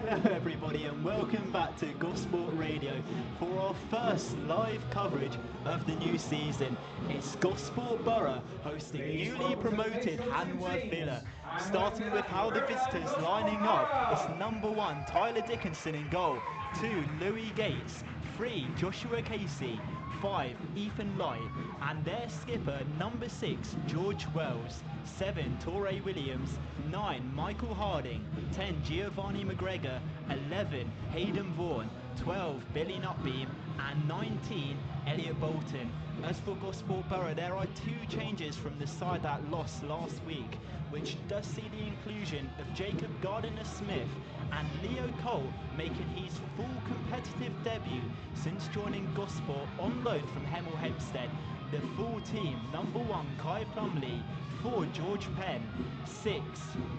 Hello everybody and welcome back to Gosport Radio for our first live coverage of the new season. It's Gosport Borough hosting newly promoted Hanworth Villa. Starting with how the visitors lining up, it's number 1 Tyler Dickinson in goal, 2 Louis Gates, 3 Joshua Casey, 5 Ethan Light, and their skipper number 6 George Wells, 7 Torre Williams, 9 Michael Harding, 10 Giovanni McGregor, 11 Hayden Vaughan, 12 Billy Nutbeam, and 19 Elliot Bolton. As for Gosport Borough, there are 2 changes from the side that lost last week, which does see the inclusion of Jacob Gardiner-Smith and Leo Cole making his full competitive debut since joining Gosport on loan from Hemel Hempstead. The full team: number 1 Kai Plumley, 4 George Penn, 6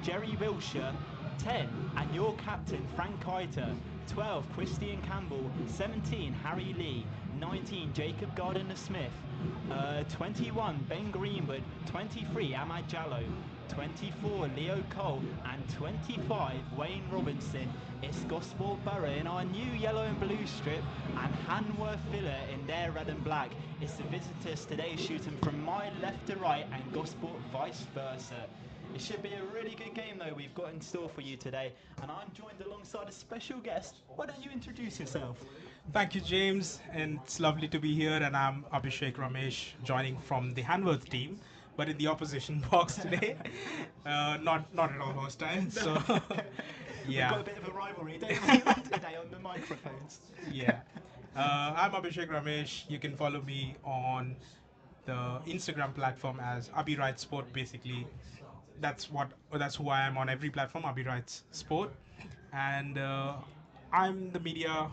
Jerry Wilshire, 10 and your captain Frank Keiter, 12 Christian Campbell, 17 Harry Lee, 19 Jacob Gardiner-Smith, 21 Ben Greenwood, 23 Ahmad Jallo, 24 Leo Cole, and 25 Wayne Robinson. It's Gosport Borough in our new yellow and blue strip and Hanworth Villa in their red and black. It's the visitors today shooting from my left to right and Gosport vice versa. It should be a really good game though we've got in store for you today, and I'm joined alongside a special guest. Why don't you introduce yourself? Thank you, James, and it's lovely to be here. And I'm Abhishek Ramesh, joining from the Hanworth team, but in the opposition box today. Not at all hostile. So, We've yeah, got a bit of a rivalry, don't we, today on the microphones? yeah. I'm Abhishek Ramesh. You can follow me on the Instagram platform as Abhi Writes Sport. Basically, that's who I am on every platform. Abhi Writes Sport, and I'm the media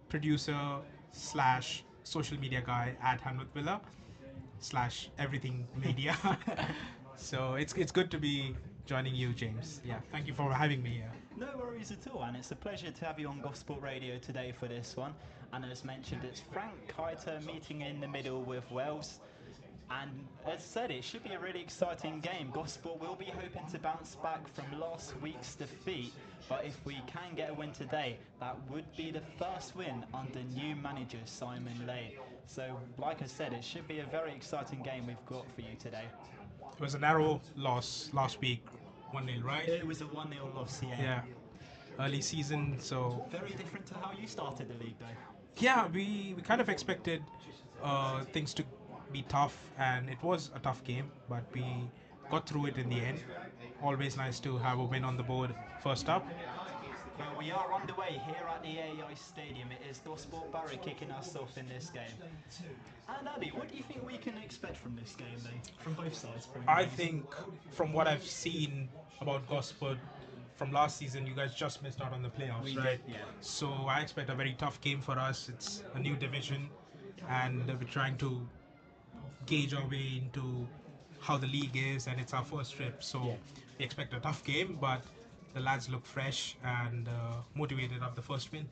producer slash social media guy at Hanworth Villa slash everything media. So it's good to be joining you, James. Yeah, thank you for having me here. No worries at all, and it's a pleasure to have you on Gosport Radio today for this one. And as mentioned, it's Frank Keiter meeting in the middle with Wells. And as said, it should be a really exciting game. Gosport will be hoping to bounce back from last week's defeat, but if we can get a win today, that would be the first win under new manager Simon Lay. So, like I said, it should be a very exciting game we've got for you today. It was a narrow loss last week, 1-0, right? It was a 1-0 loss, yeah. Yeah, early season, so Very different to how you started the league, though. yeah, we kind of expected things to be tough, and it was a tough game, but we got through it in the end. Always nice to have a win on the board first up. Well, we are underway here at the AEI Stadium. It is Gosport Borough kicking us off in this game. And Abby, what do you think we can expect from this game then? From both sides, pretty I much. think from what I've seen about Gosport from last season, you guys just missed out on the playoffs, We right? did, yeah. So I expect a very tough game for us. It's a new division, and we're trying to gauge our way into how the league is, and it's our first trip. So Yeah. we expect a tough game, but the lads look fresh and motivated of the first win.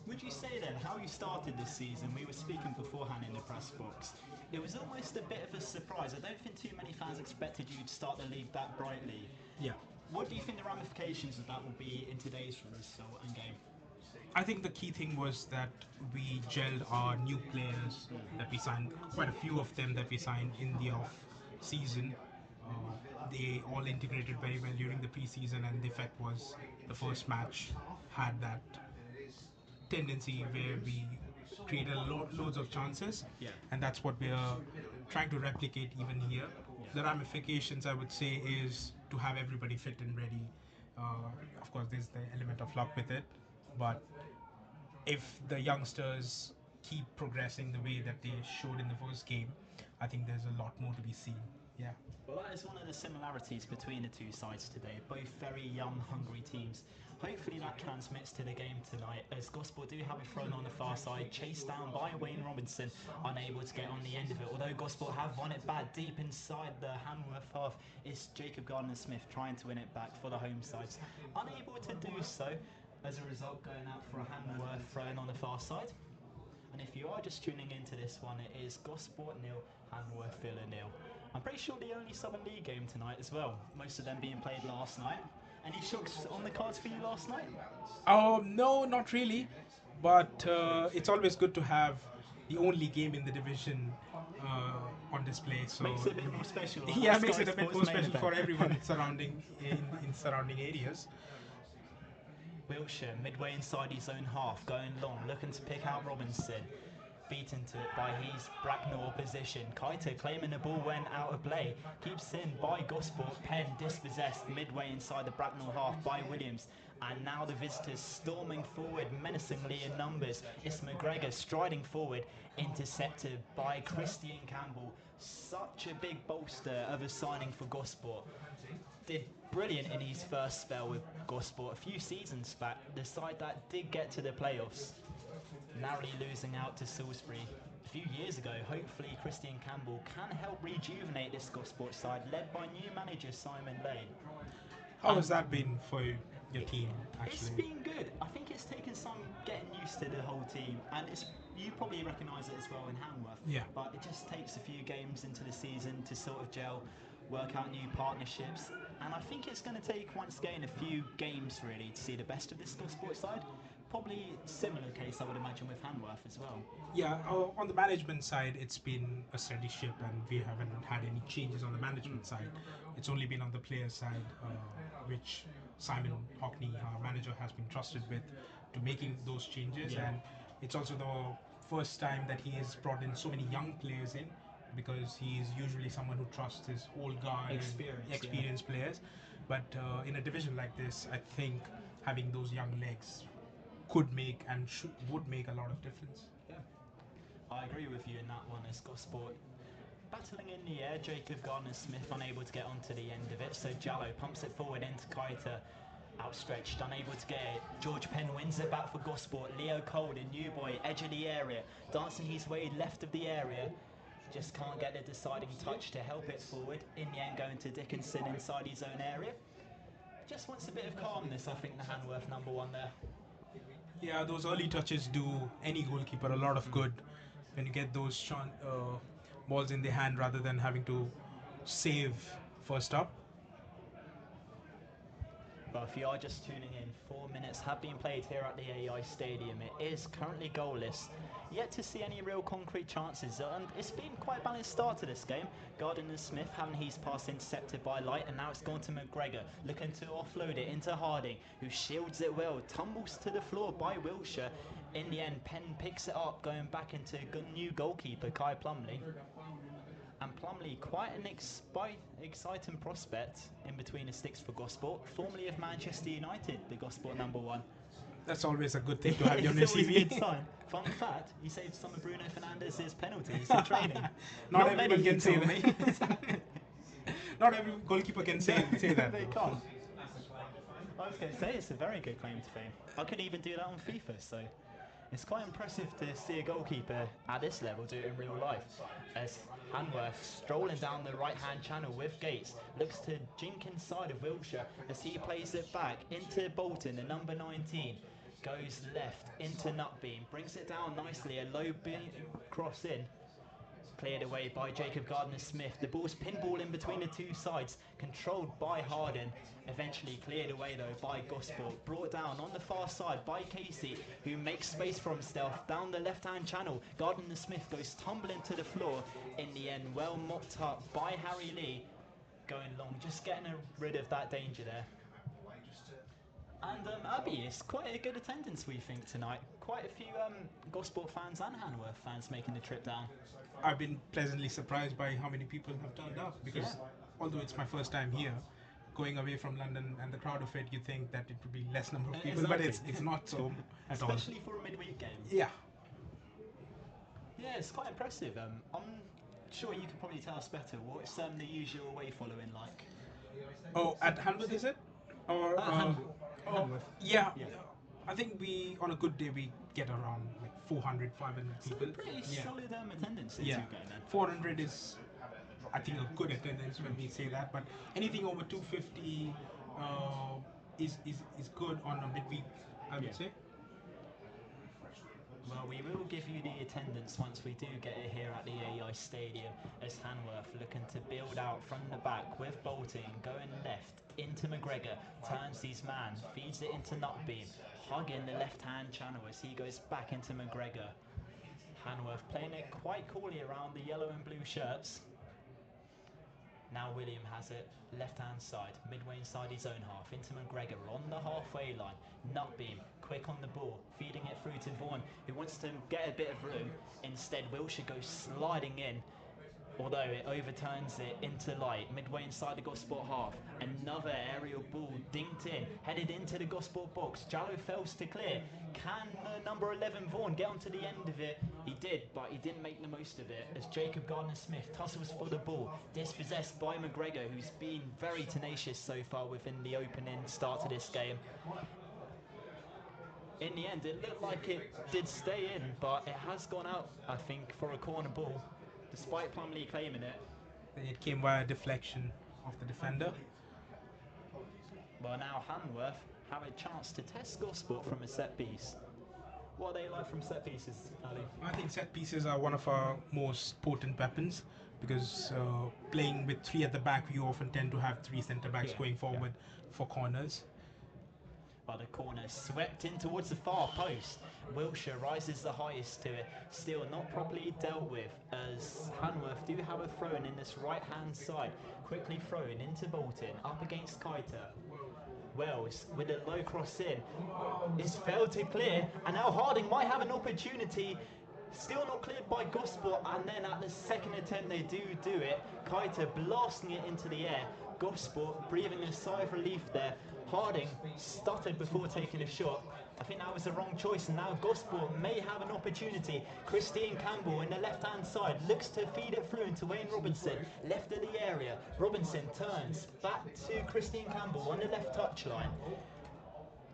Would you say then, how you started this season, we were speaking beforehand in the press box, it was almost a bit of a surprise. I don't think too many fans expected you to start the league that brightly. Yeah. What do you think the ramifications of that will be in today's result and game? I think the key thing was that we gelled our new players that we signed, quite a few of them that we signed in the off season. They all integrated very well during the preseason, and the effect was the first match had that tendency where we created loads of chances, Yeah. and that's what we are trying to replicate even here. The ramifications, I would say, is to have everybody fit and ready. Of course, there's the element of luck with it, but if the youngsters keep progressing the way that they showed in the first game, I think there's a lot more to be seen. Yeah. Well, that is one of the similarities between the two sides today. Both very young, hungry teams. Hopefully that transmits to the game tonight, as Gosport do have a throw on the far side, chased down by Wayne Robinson, unable to get on the end of it. Although Gosport have won it back deep inside the Hanworth half, it's Jacob Gardner-Smith trying to win it back for the home sides. Unable to do so, as a result going out for a Hanworth throw on the far side. And if you are just tuning into this one, it is Gosport nil, Hanworth Villa nil. I'm pretty sure the only Southern League game tonight as well, most of them being played last night. Any shocks on the cards for you last night? No, not really. But it's always good to have the only game in the division on display. So Makes it a bit more special. yeah, On makes Sky it a bit Sports more main special event. for everyone surrounding in surrounding areas. Wiltshire, midway inside his own half, going long, looking to pick out Robinson. Beaten to it by his Bracknell opposition. Kaita claiming the ball went out of play. Keeps in by Gosport. Penn dispossessed midway inside the Bracknell half by Williams. And now the visitors storming forward menacingly in numbers. It's McGregor striding forward, intercepted by Christian Campbell. Such a big bolster of a signing for Gosport. Did brilliant in his first spell with Gosport a few seasons back, the side that did get to the playoffs, narrowly losing out to Salisbury a few years ago. Hopefully Christian Campbell can help rejuvenate this Gosport side, led by new manager Simon Lane. How has that been for your team, It's actually? been good. I think it's taken some getting used to the whole team, and you probably recognise it as well in Hanworth. Yeah. But it just takes a few games into the season to sort of gel, work out new partnerships, and I think it's going to take once again a few games really to see the best of this Gosport side. Probably similar case I would imagine with Hanworth as well. Yeah, on the management side, it's been a steady ship, and we haven't had any changes on the management side. It's only been on the player side, which Simon Hockney, our manager, has been trusted with to making those changes. Yeah. And it's also the first time that he has brought in so many young players in, because he's usually someone who trusts his old guard Experience, and yeah. experienced players. But in a division like this, I think having those young legs could make and would make a lot of difference. Yeah, I agree with you in that one as Gosport. Battling in the air, Jacob Gardner-Smith unable to get onto the end of it, so Jallo pumps it forward into Kaita, outstretched, unable to get it. George Penn wins it back for Gosport. Leo Cole, the new boy, edge of the area, dancing his way left of the area, just can't get the deciding touch to help it forward. In the end, going to Dickinson inside his own area. Just wants a bit of calmness, I think, the Hanworth number one there. Yeah, those early touches do any goalkeeper a lot of good when you get those balls in the hand rather than having to save first up. But if you are just tuning in, 4 minutes have been played here at the AI Stadium. It is currently goalless. Yet to see any real concrete chances, and it's been quite a balanced start to this game. Gardner-Smith having his pass intercepted by Light, and now it's gone to McGregor, looking to offload it into Harding, who shields it well, tumbles to the floor by Wiltshire. In the end, Penn picks it up, going back into new goalkeeper Kai Plumley. And Plumley, quite an exciting prospect in between the sticks for Gosport, formerly of Manchester United, the Gosport number one. That's always a good thing to have on your It's always a good CV. sign. Fun fact, he saved some of Bruno Fernandes's penalties in training. Not many, everyone he can say told that. me. Not every goalkeeper can say that. They though. can't. I was going to say it's a very good claim to fame. I could even do that on FIFA, so it's quite impressive to see a goalkeeper at this level do it in real life. As Hanworth strolling down the right-hand channel with Gates, looks to jink inside of Wiltshire as he plays it back into Bolton, the number 19. Goes left into Nutbeam, brings it down nicely, a low cross in. Cleared away by Jacob Gardner-Smith. The ball's pinball in between the two sides, controlled by Harden. Eventually cleared away though by Gosport. Brought down on the far side by Casey, who makes space for himself down the left-hand channel. Gardner-Smith goes tumbling to the floor. In the end, well mopped up by Harry Lee. Going long, just getting rid of that danger there. And Abby, it's quite a good attendance we think tonight. Quite a few Gosport fans and Hanworth fans making the trip down. I've been pleasantly surprised by how many people have turned up, because although it's my first time here, going away from London and the crowd of it, you think that it would be less number of people, but Exactly. it's not so at all. Especially for a midweek game. Yeah. Yeah, it's quite impressive. I'm sure you could probably tell us better. What's the usual away following like? Oh, at Hanworth is it? Or Hanworth. yeah. Yeah. I think we on a good day we get around like 400, 500 So people. pretty solid attendance Yeah. going then. 400 is, I think, a good attendance when we say that. But anything over 250 is good on a midweek, I would Yeah. say. Well, we will give you the attendance once we do get it here at the AEI Stadium, as Hanworth looking to build out from the back with Bolton going left into McGregor, turns his man, feeds it into Nutbeam, hugging the left-hand channel as he goes back into McGregor. Hanworth playing it quite coolly around the yellow and blue shirts. Now William has it, left-hand side, midway inside his own half, into McGregor on the halfway line. Nutbeam, quick on the ball, feeding it through to Vaughan, who wants to get a bit of room. Instead, Wilshire goes sliding in, although it overturns it into light, midway inside the Gosport half. Another aerial ball dinked in, headed into the Gosport box. Jallow fails to clear. Can number 11 Vaughan get onto the end of it? He did, but he didn't make the most of it, as Jacob Gardner-Smith tussles for the ball, dispossessed by McGregor, who's been very tenacious so far within the opening start to this game. In the end, it looked like it did stay in, but it has gone out, I think, for a corner ball, despite Plumley claiming it. It came via deflection of the defender. Well, now Hanworth have a chance to test Gosport from a set piece. What are they like from set pieces, Ali? I think set pieces are one of our most potent weapons because playing with three at the back, you often tend to have three centre backs going forward for corners. But the corner swept in towards the far post. Wilshire rises the highest to it, still not properly dealt with, as Hanworth do have a throw in this right-hand side. Quickly thrown into Bolton, up against Keiter. Wells with a low cross in is failed to clear, and now Harding might have an opportunity. Still not cleared by Gosport, and then at the second attempt they do it. Keiter blasting it into the air. Gosport breathing a sigh of relief there. Harding stuttered before taking a shot. I think that was the wrong choice, and now Gosport may have an opportunity. Christine Campbell in the left-hand side looks to feed it through into Wayne Robinson, left of the area. Robinson turns back to Christine Campbell on the left touchline.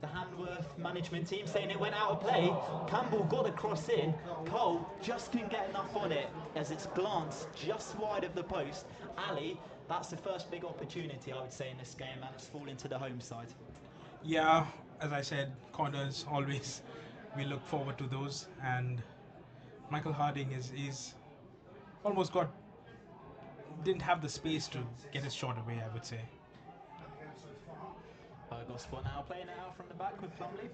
The Hanworth management team saying it went out of play. Campbell got a cross in. Cole just couldn't get enough on it as it's glanced just wide of the post. Ali, that's the first big opportunity, I would say, in this game, and it's fallen to the home side. Yeah, as I said, corners always, we look forward to those, and Michael Harding is almost didn't have the space to get his shot away, I would say. Gosport now playing it out from the back with Plumley.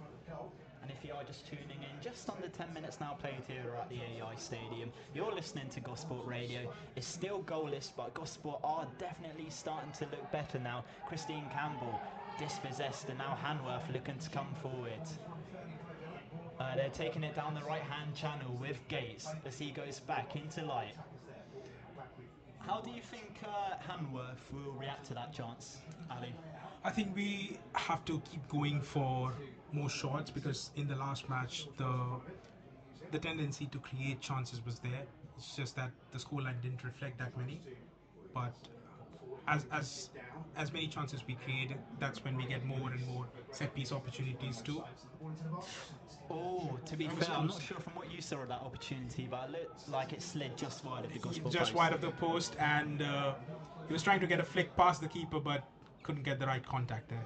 And if you are just tuning in, just under 10 minutes now played here at the AEI Stadium. You're listening to Gosport Radio. It's still goalless, but Gosport are definitely starting to look better now. Christine Campbell dispossessed, and now Hanworth looking to come forward. They're taking it down the right-hand channel with Gates as he goes back into light. How do you think Hanworth will react to that chance, Ali? I think we have to keep going for more shots because in the last match the tendency to create chances was there. It's just that the scoreline didn't reflect that many. But as many chances we create, that's when we get more and more set piece opportunities too. Oh, to be fair, I'm not sure from what you saw of that opportunity, but it looked like it slid just wide of the Gosport Just post. wide of the post, and he was trying to get a flick past the keeper, but couldn't get the right contact there.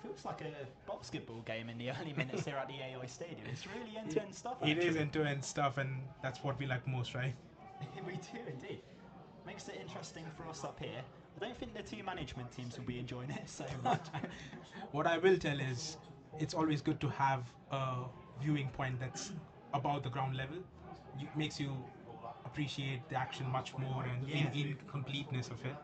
Feels like a basketball game in the early minutes here at the AEI Stadium. It's really end-to-end stuff, It actually. is end-to-end stuff, and that's what we like most, right? We do indeed. Makes it interesting for us up here. I don't think the two management teams will be enjoying it so much. What I will tell is, it's always good to have a viewing point that's above the ground level. Makes you appreciate the action much more and in completeness of it.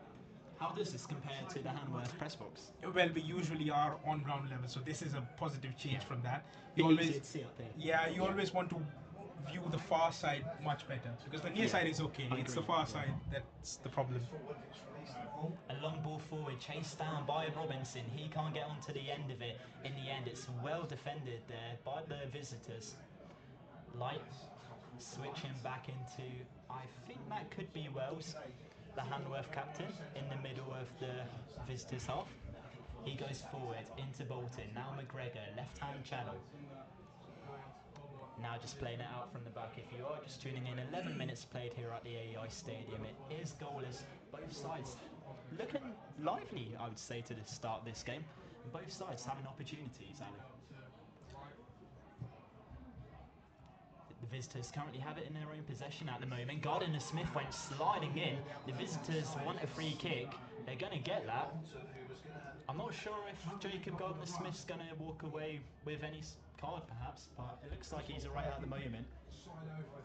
How does this compare to the Hanworth press box? Well, we usually are on ground level, so this is a positive change from that. You always see up here. Yeah, you always want to view the far side much better because the near side is okay. It's the far side that's the problem. A long ball forward, chased down by Robinson. He can't get onto the end of it. In the end, it's well defended there by the visitors. Light switching back into, I think that could be Wells, the Hanworth captain, in the middle of the visitors' half. He goes forward into Bolton. Now McGregor, left-hand channel. Now just playing it out from the back. If you are just tuning in, 11 minutes played here at the AEI Stadium. It is goalless. Both sides looking lively, I would say, to the start of this game. Both sides having opportunities, Ali. The Visitors currently have it in their own possession at the moment. Gardner Smith went sliding in. The visitors want a free kick. They're going to get that. I'm not sure if Jacob Gardner Smith's going to walk away with any card, perhaps, but it looks like he's alright at the moment.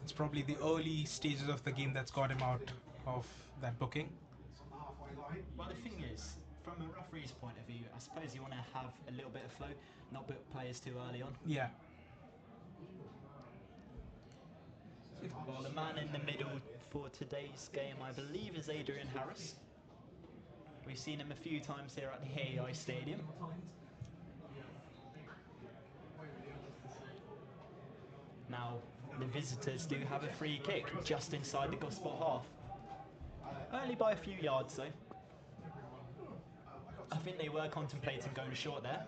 It's probably the early stages of the game that's got him out of that booking. Well, the thing is, from a referee's point of view, I suppose you want to have a little bit of flow, not book players too early on. Yeah. Well, the man in the middle for today's game, I believe, is Adrian Harris. We've seen him a few times here at the AI Stadium. Now, the visitors do have a free kick just inside the Gosport half. Only by a few yards, though. I think they were contemplating going short there.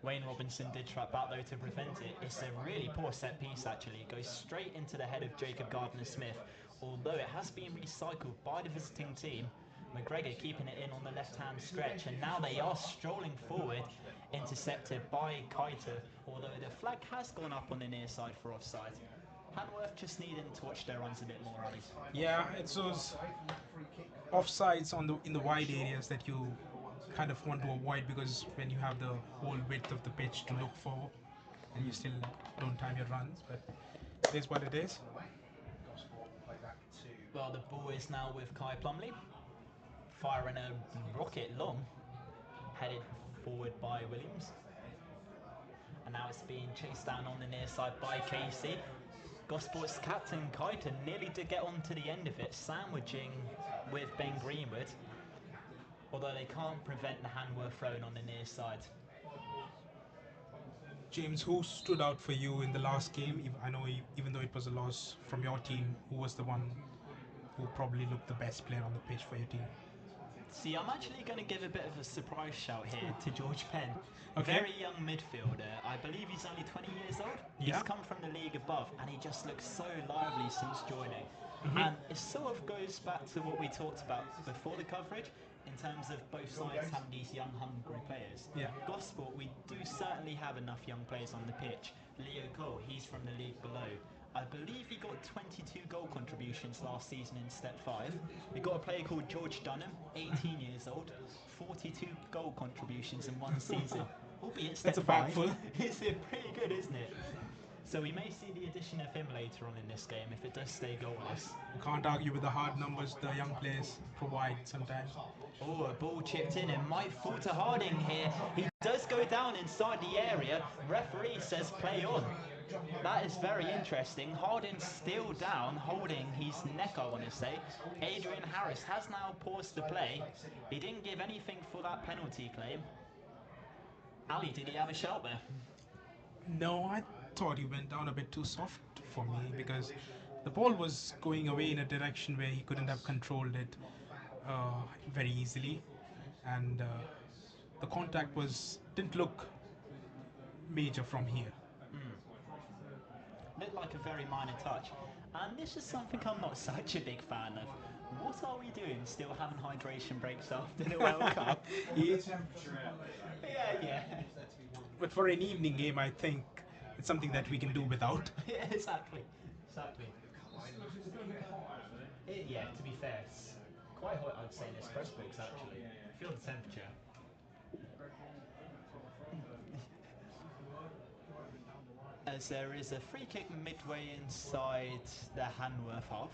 Wayne Robinson did trap out though to prevent it. It's a really poor set piece actually. It goes straight into the head of Jacob Gardner Smith. Although it has been recycled by the visiting team, McGregor keeping it in on the left hand stretch, and now they are strolling forward, intercepted by Kaita, although the flag has gone up on the near side for offside. Hanworth just needing to watch their runs a bit more, Ali. Yeah, it's those offsides in the wide areas that you kind of want to avoid, because when you have the whole width of the pitch to look for and you still don't time your runs, but it is what it is. Well, the ball is now with Kai Plumley, firing a rocket long, headed forward by Williams. And now it's being chased down on the near side by Casey. Gosport's captain Kaita nearly did get onto the end of it, sandwiching with Ben Greenwood. Although they can't prevent the Hanworth thrown on the near side. James, who stood out for you in the last game? I know even though it was a loss from your team, who was the one who probably looked the best player on the pitch for your team? See, I'm actually going to give a bit of a surprise shout here to George Penn. Okay. Very young midfielder. I believe he's only 20 years old. Yeah. He's come from the league above and he just looks so lively since joining. Mm-hmm. And it sort of goes back to what we talked about before the coverage in terms of both sides having these young, hungry players. Yeah. Gosport, we do certainly have enough young players on the pitch. Leo Cole, he's from the league below. I believe he got 22 goal contributions last season in Step 5. We got a player called George Dunham, 18 years old, 42 goal contributions in one season. Albeit Step That's a 5. bagful. It's pretty good, isn't it? So we may see the addition of him later on in this game if it does stay goalless. You can't argue with the hard numbers the young players provide sometimes. Oh, a ball chipped in and might fall to Harding here. He does go down inside the area. Referee says play on. That is very interesting. Harding's still down, holding his neck, I want to say. Adrian Harris has now paused the play. He didn't give anything for that penalty claim. Ali, did he have a shout there? No, I thought he went down a bit too soft for me, because the ball was going away in a direction where he couldn't have controlled it very easily, and the contact didn't look major from here. Looked like a very minor touch. And this is something I'm not such a big fan of. What are we doing still having hydration breaks after the World Cup? Yeah. But for an evening game, I think it's something that we can do without. Yeah, exactly. Yeah, to be fair, it's quite hot, I'd say, in this press box actually. Feel the temperature. As there is a free kick midway inside the Hanworth half.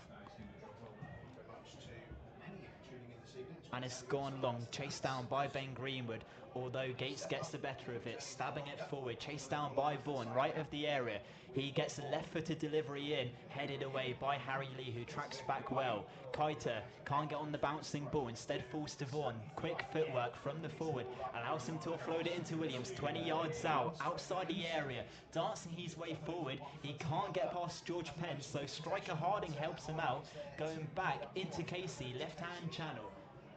And it's gone long, chased down by Ben Greenwood, although Gates gets the better of it, stabbing it forward, chased down by Vaughan, right of the area. He gets a left-footed delivery in, headed away by Harry Lee, who tracks back well. Kaita can't get on the bouncing ball, instead falls to Vaughan. Quick footwork from the forward, allows him to offload it into Williams, 20 yards out, outside the area, dancing his way forward. He can't get past George Penn, so striker Harding helps him out, going back into Casey, left-hand channel.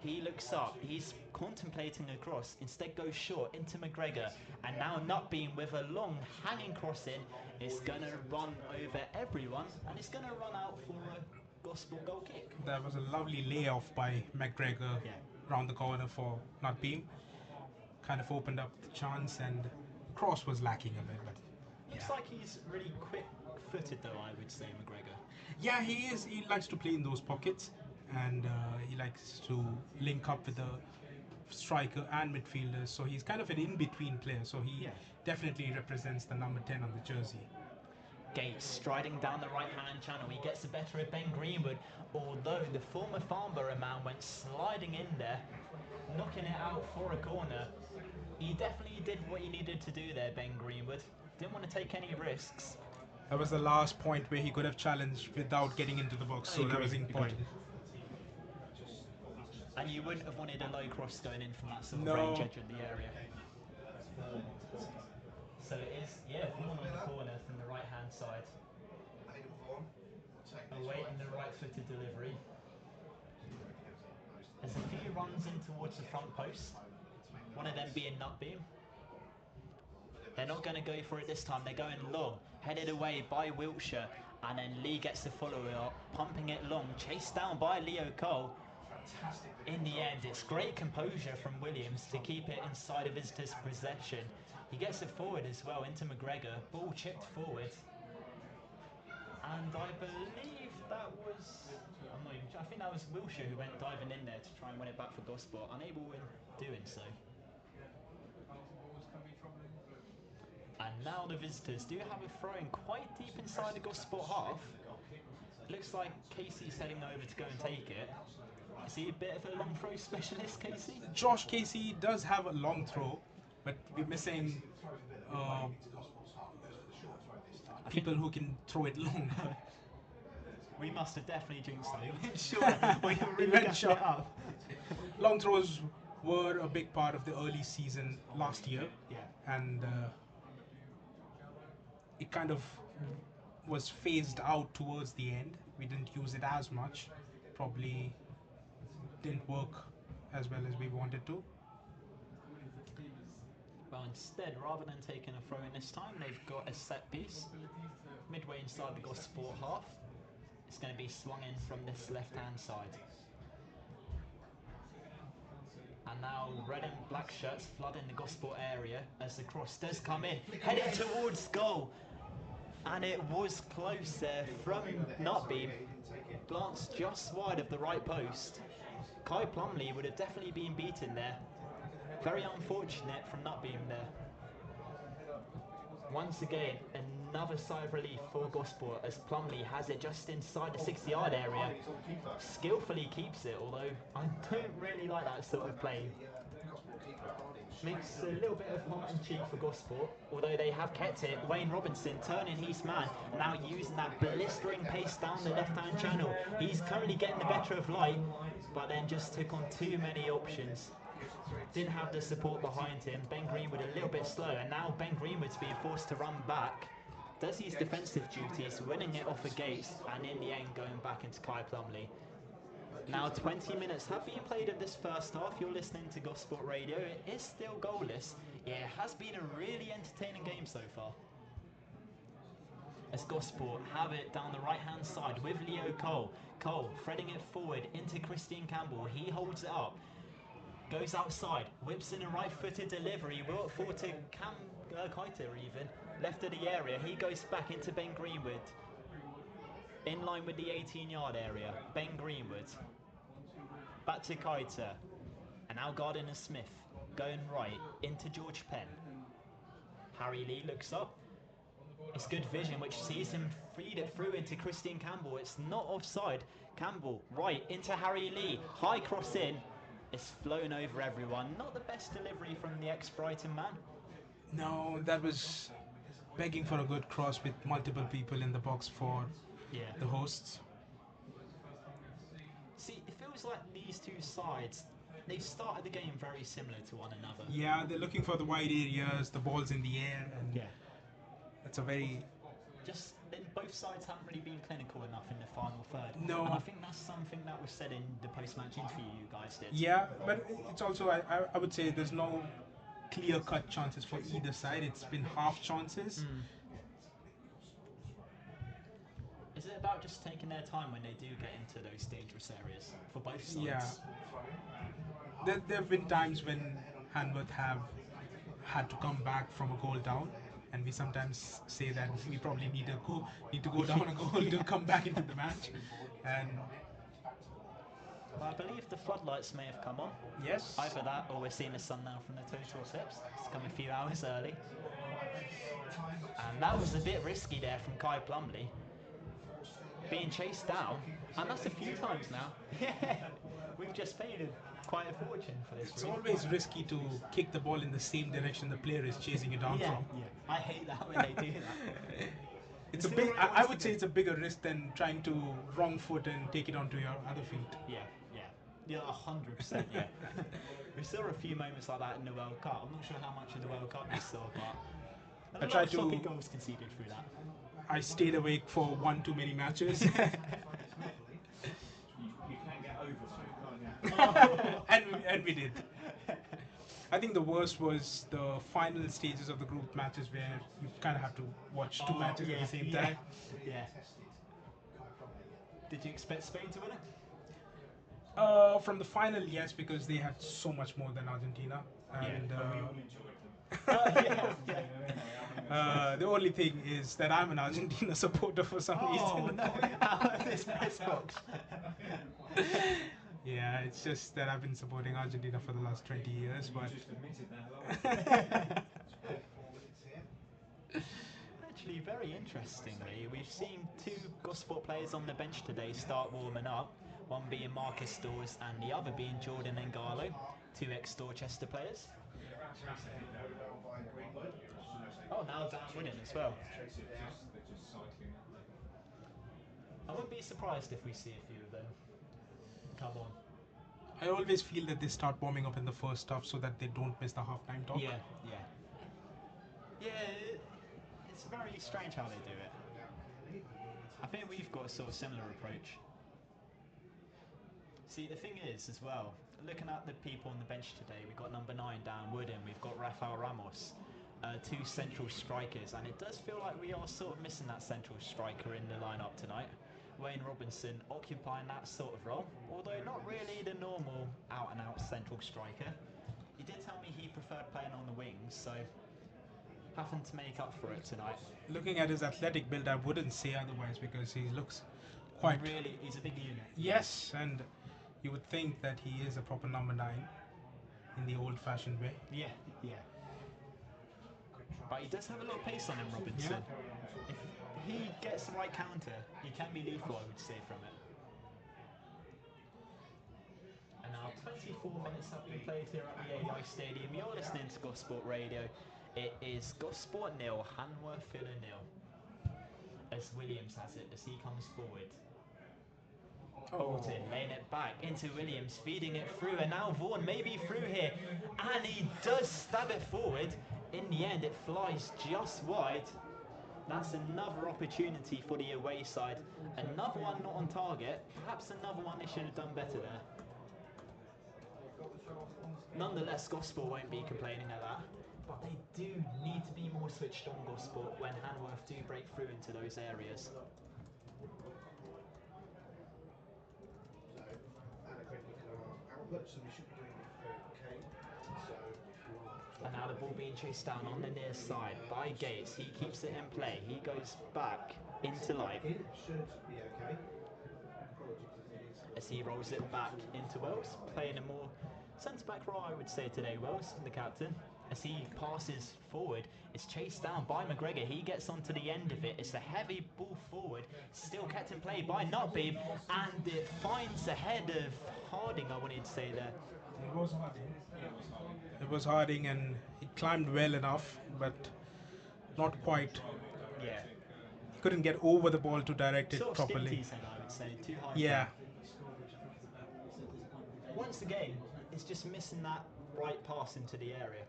He looks up, he's contemplating a cross, instead goes short into McGregor, and now Nutbeam with a long hanging cross in, is going to run over everyone, and it's going to run out for a Gosport goal kick. That was a lovely layoff by McGregor round the corner for Nutbeam. Kind of opened up the chance, and cross was lacking a bit, but Looks like he's really quick-footed, though, I would say, McGregor. Yeah, he is. He likes to play in those pockets, and he likes to link up with the striker and midfielders. So he's kind of an in-between player. So he Yeah. definitely represents the number 10 on the jersey. Gates striding down the right-hand channel. He gets the better of Ben Greenwood, although the former Farnborough man went sliding in there, knocking it out for a corner. He definitely did what he needed to do there, Ben Greenwood. Didn't want to take any risks. That was the last point where he could have challenged without getting into the box. So that was important. And you wouldn't have wanted a low cross going in from that sort of No. range edge of the area. So it is, yeah, Vaughan on the corner from the right-hand side. Awaiting the right-footed delivery. There's a few runs in towards the front post. One of them being Nutbeam. They're not going to go for it this time. They're going long. Headed away by Wiltshire. And then Lee gets the follow-up, pumping it long. Chased down by Leo Cole. In the end, it's great composure from Williams to keep it inside of visitors' possession. He gets it forward as well into McGregor. Ball chipped forward. And I believe that was... I think that was Wiltshire who went diving in there to try and win it back for Gosport, unable in doing so. And now the visitors do have a throw-in quite deep inside the Gosport half. Looks like Casey's heading over to go and take it. Is he a bit of a long throw specialist, Casey? Josh Casey does have a long throw, but we're missing people who can throw it long. We must have definitely jinxed it. We went short. We really went gassed short. it up. Long throws were a big part of the early season last year. Yeah. And it kind of was phased out towards the end. We didn't use it as much. Probably didn't work as well as we wanted to. Well, instead, rather than taking a throw in this time, they've got a set piece midway inside the Gosport half. It's going to be swung in from this left-hand side. And now red and black shirts flooding the Gosport area as the cross does come in, headed towards goal. And it was close there from Nutbeam. Glanced just wide of the right post. Kai Plumley would have definitely been beaten there. Very unfortunate from Nutbeam there. Once again, another sigh of relief for Gosport as Plumley has it just inside the 60-yard area. Skillfully keeps it, although I don't really like that sort of play. Makes a little bit of heart and cheek for Gosport, although they have kept it. Wayne Robinson turning his man, now using that blistering pace down the left-hand channel. He's currently getting the better of Light, but then just took on too many options. Didn't have the support behind him. Ben Greenwood a little bit slow, and now Ben Greenwood's being forced to run back. Does his defensive duties, winning it off of Gates, and in the end going back into Kai Plumley. Now 20 minutes have been played of this first half. You're listening to Gosport Radio. It is still goalless. Yeah, it has been a really entertaining game so far. As Gosport have it down the right-hand side with Leo Cole. Cole threading it forward into Christian Campbell. He holds it up. Goes outside, whips in a right-footed delivery, will forward to Keiter even, left of the area. He goes back into Ben Greenwood, in line with the 18-yard area. Ben Greenwood, back to Keiter, and now Gardiner Smith, going right, into George Penn. Harry Lee looks up. It's good vision, which sees him feed it through into Christian Campbell. It's not offside. Campbell, right, into Harry Lee, high cross in. It's flown over everyone. Not the best delivery from the ex-Brighton man. No, that was begging for a good cross with multiple people in the box for the hosts. See, it feels like these two sides, they've started the game very similar to one another. Yeah, they're looking for the wide areas, the ball's in the air, and it's a very... Just then both sides haven't really been clinical enough in the final third. No. And I think that's something that was said in the post-match interview you guys did. Yeah, but it's also, I would say there's no clear-cut chances for either side. It's been half chances. Is it about just taking their time when they do get into those dangerous areas for both sides? Yeah. There have been times when Hanworth have had to come back from a goal down and we sometimes say that we probably need to go down a goal to come back into the match. And Well, I believe the floodlights may have come on. yes, Either that or we're seeing the sun now from the total eclipse. It's come a few hours early. And that was a bit risky there from Kai Plumley. Being chased down, and that's a few times now. Yeah, we've just paid quite a fortune for this. it's always risky to kick the ball in the same direction the player is chasing you down from. Yeah, I hate that when they do that. It's a big. I would say it's a bigger risk than trying to wrong foot and take it onto your other feet. Yeah, 100%. Yeah, we saw a few moments like that in the World Cup. I'm not sure how much in the World Cup you saw, but a lot of sloppy goals conceded through that. I stayed awake for one too many matches. and we did. I think the worst was the final stages of the group matches where you kind of have to watch two matches at the same time. Yeah. Did you expect Spain to win it? From the final, yes, because they had so much more than Argentina. And the only thing is that I'm an Argentina supporter for some reason. Oh no! Out of this press box. Yeah, it's just that I've been supporting Argentina for the last 20 years, but Actually, very interestingly, we've seen two Gosport players on the bench today start warming up. One being Marcus Stores and the other being Jordan Ngalo, two ex-Dorchester players. Oh, now Dan winning as well. I wouldn't be surprised if we see a few of them come on. I always feel that they start warming up in the first half so that they don't miss the halftime talk. Yeah. It's very strange how they do it. I think we've got a sort of similar approach. See, the thing is, as well, looking at the people on the bench today, we've got number 9, Dan Wooden, we've got Rafael Ramos, two central strikers, and it does feel like we are sort of missing that central striker in the lineup tonight. Wayne Robinson occupying that sort of role, although not really the normal out-and-out central striker. He did tell me he preferred playing on the wings, so having to make up for it tonight. Looking at his athletic build, I wouldn't say otherwise because he looks quite... Really, he's a big unit. Yes, and you would think that he is a proper number 9 in the old-fashioned way. Yeah. But he does have a lot of pace on him, Robinson. Yeah. If he gets the right counter, he can be lethal, I would say, from it. And now 24 minutes have been played here at the AI Stadium. You're listening to Gosport Radio. It is Gosport 0, Hanworth Villa 0. As Williams has it, as he comes forward. Bolton laying it back into Williams, feeding it through, and now Vaughan may be through here, and he does stab it forward. In the end, it flies just wide. That's another opportunity for the away side. Another one not on target. Perhaps another one they should have done better there. Nonetheless, Gosport won't be complaining at that. But they do need to be more switched on, Gosport, when Hanworth do break through into those areas. And now the ball being chased down on the near side by Gates. He keeps it in play. He goes back into life. As he rolls it back into Wells, playing a more centre-back role, I would say today, Wells, the captain. As he passes forward, it's chased down by McGregor. He gets onto the end of it. It's a heavy ball forward, still kept in play by Nutbeam, and it finds the head of Harding, I wanted to say there. It was Harding, and he climbed well enough, but not quite. Yeah. He couldn't get over the ball to direct it Sort of properly. head, I would say, too high. Yeah. Once again, it's just missing that right pass into the area.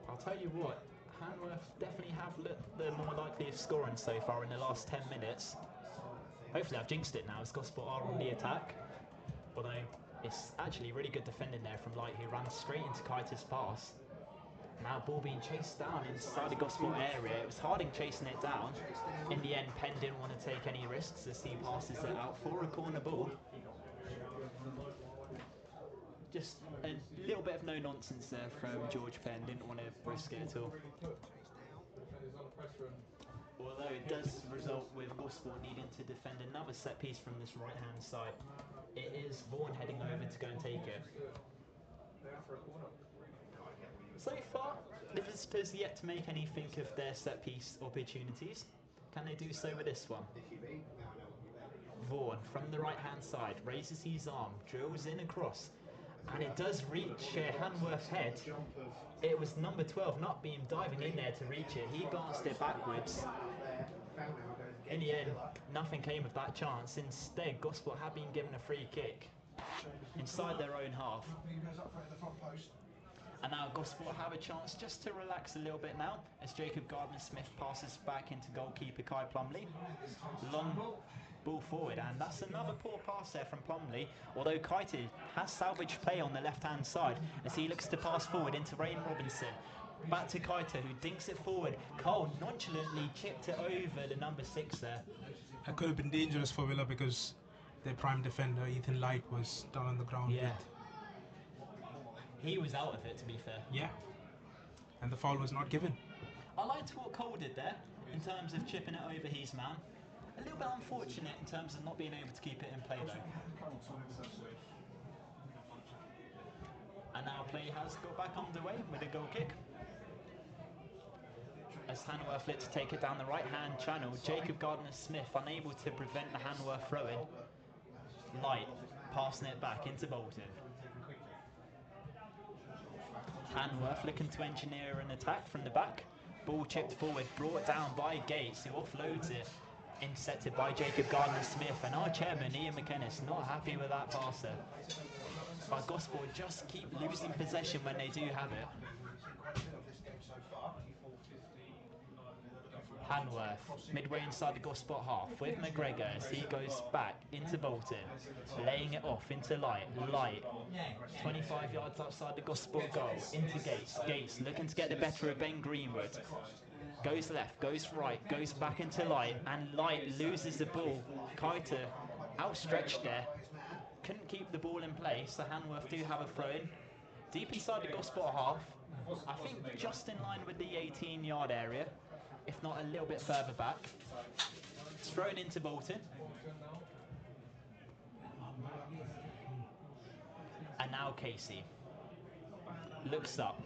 I'll tell you what, Hanworth definitely have looked the more likely of scoring so far in the last 10 minutes. Hopefully I've jinxed it now as Gosport are on the attack. Although it's actually really good defending there from Light, who ran straight into Kaitis' pass. Now ball being chased down inside the Gosport area. It was Harding chasing it down. In the end, Penn didn't want to take any risks as he passes it out for a corner ball. Just a little bit of no nonsense there from George Penn. Didn't want to risk it at all. Although it does result with Gosport needing to defend another set piece from this right hand side. It is Vaughan heading over to go and take it. So far, the visitors yet to make anything of their set piece opportunities. Can they do so with this one? Vaughan from the right hand side raises his arm, drills in across, and it does reach Hanworth's head. It was number 12 not being diving in there to reach it. He glanced it backwards. In the end, nothing came of that chance. Instead, Gosport had been given a free kick inside their own half. And now Gosport have a chance just to relax a little bit now as Jacob Gardner-Smith passes back into goalkeeper Kai Plumley. Long ball forward, and that's another poor pass there from Plumley, although Kaite has salvaged play on the left-hand side as he looks to pass forward into Rain Robinson. Back to Kaite, who dinks it forward. Cole nonchalantly chipped it over the number 6 there. That could have been dangerous for Villa because their prime defender, Ethan Light, was down on the ground. Yeah. He was out of it, to be fair. Yeah. And the foul was not given. I liked what Cole did there in terms of chipping it over his man. A little bit unfortunate in terms of not being able to keep it in play though. And now play has got back underway with a goal kick. As Hanworth look to take it down the right hand channel, Jacob Gardner-Smith unable to prevent the Hanworth throw-in. Light passing it back into Bolton. Hanworth looking to engineer an attack from the back. Ball chipped forward, brought down by Gates, who offloads it. Intercepted by Jacob Gardner-Smith, and our chairman Ian McInnes not happy with that passer. But Gosport just keep losing possession when they do have it. Hanworth, midway inside the Gosport half with McGregor as he goes back into Bolton, laying it off into Light. Light, 25 yards outside the Gosport goal, into Gates. Gates looking to get the better of Ben Greenwood. Goes left, goes right, goes back into Light, and Light loses the ball. Kaita outstretched there, couldn't keep the ball in place, so Hanworth do have a throw-in. Deep inside the Gosport half, I think just in line with the 18-yard area, if not a little bit further back. It's thrown into Bolton. And now Casey looks up,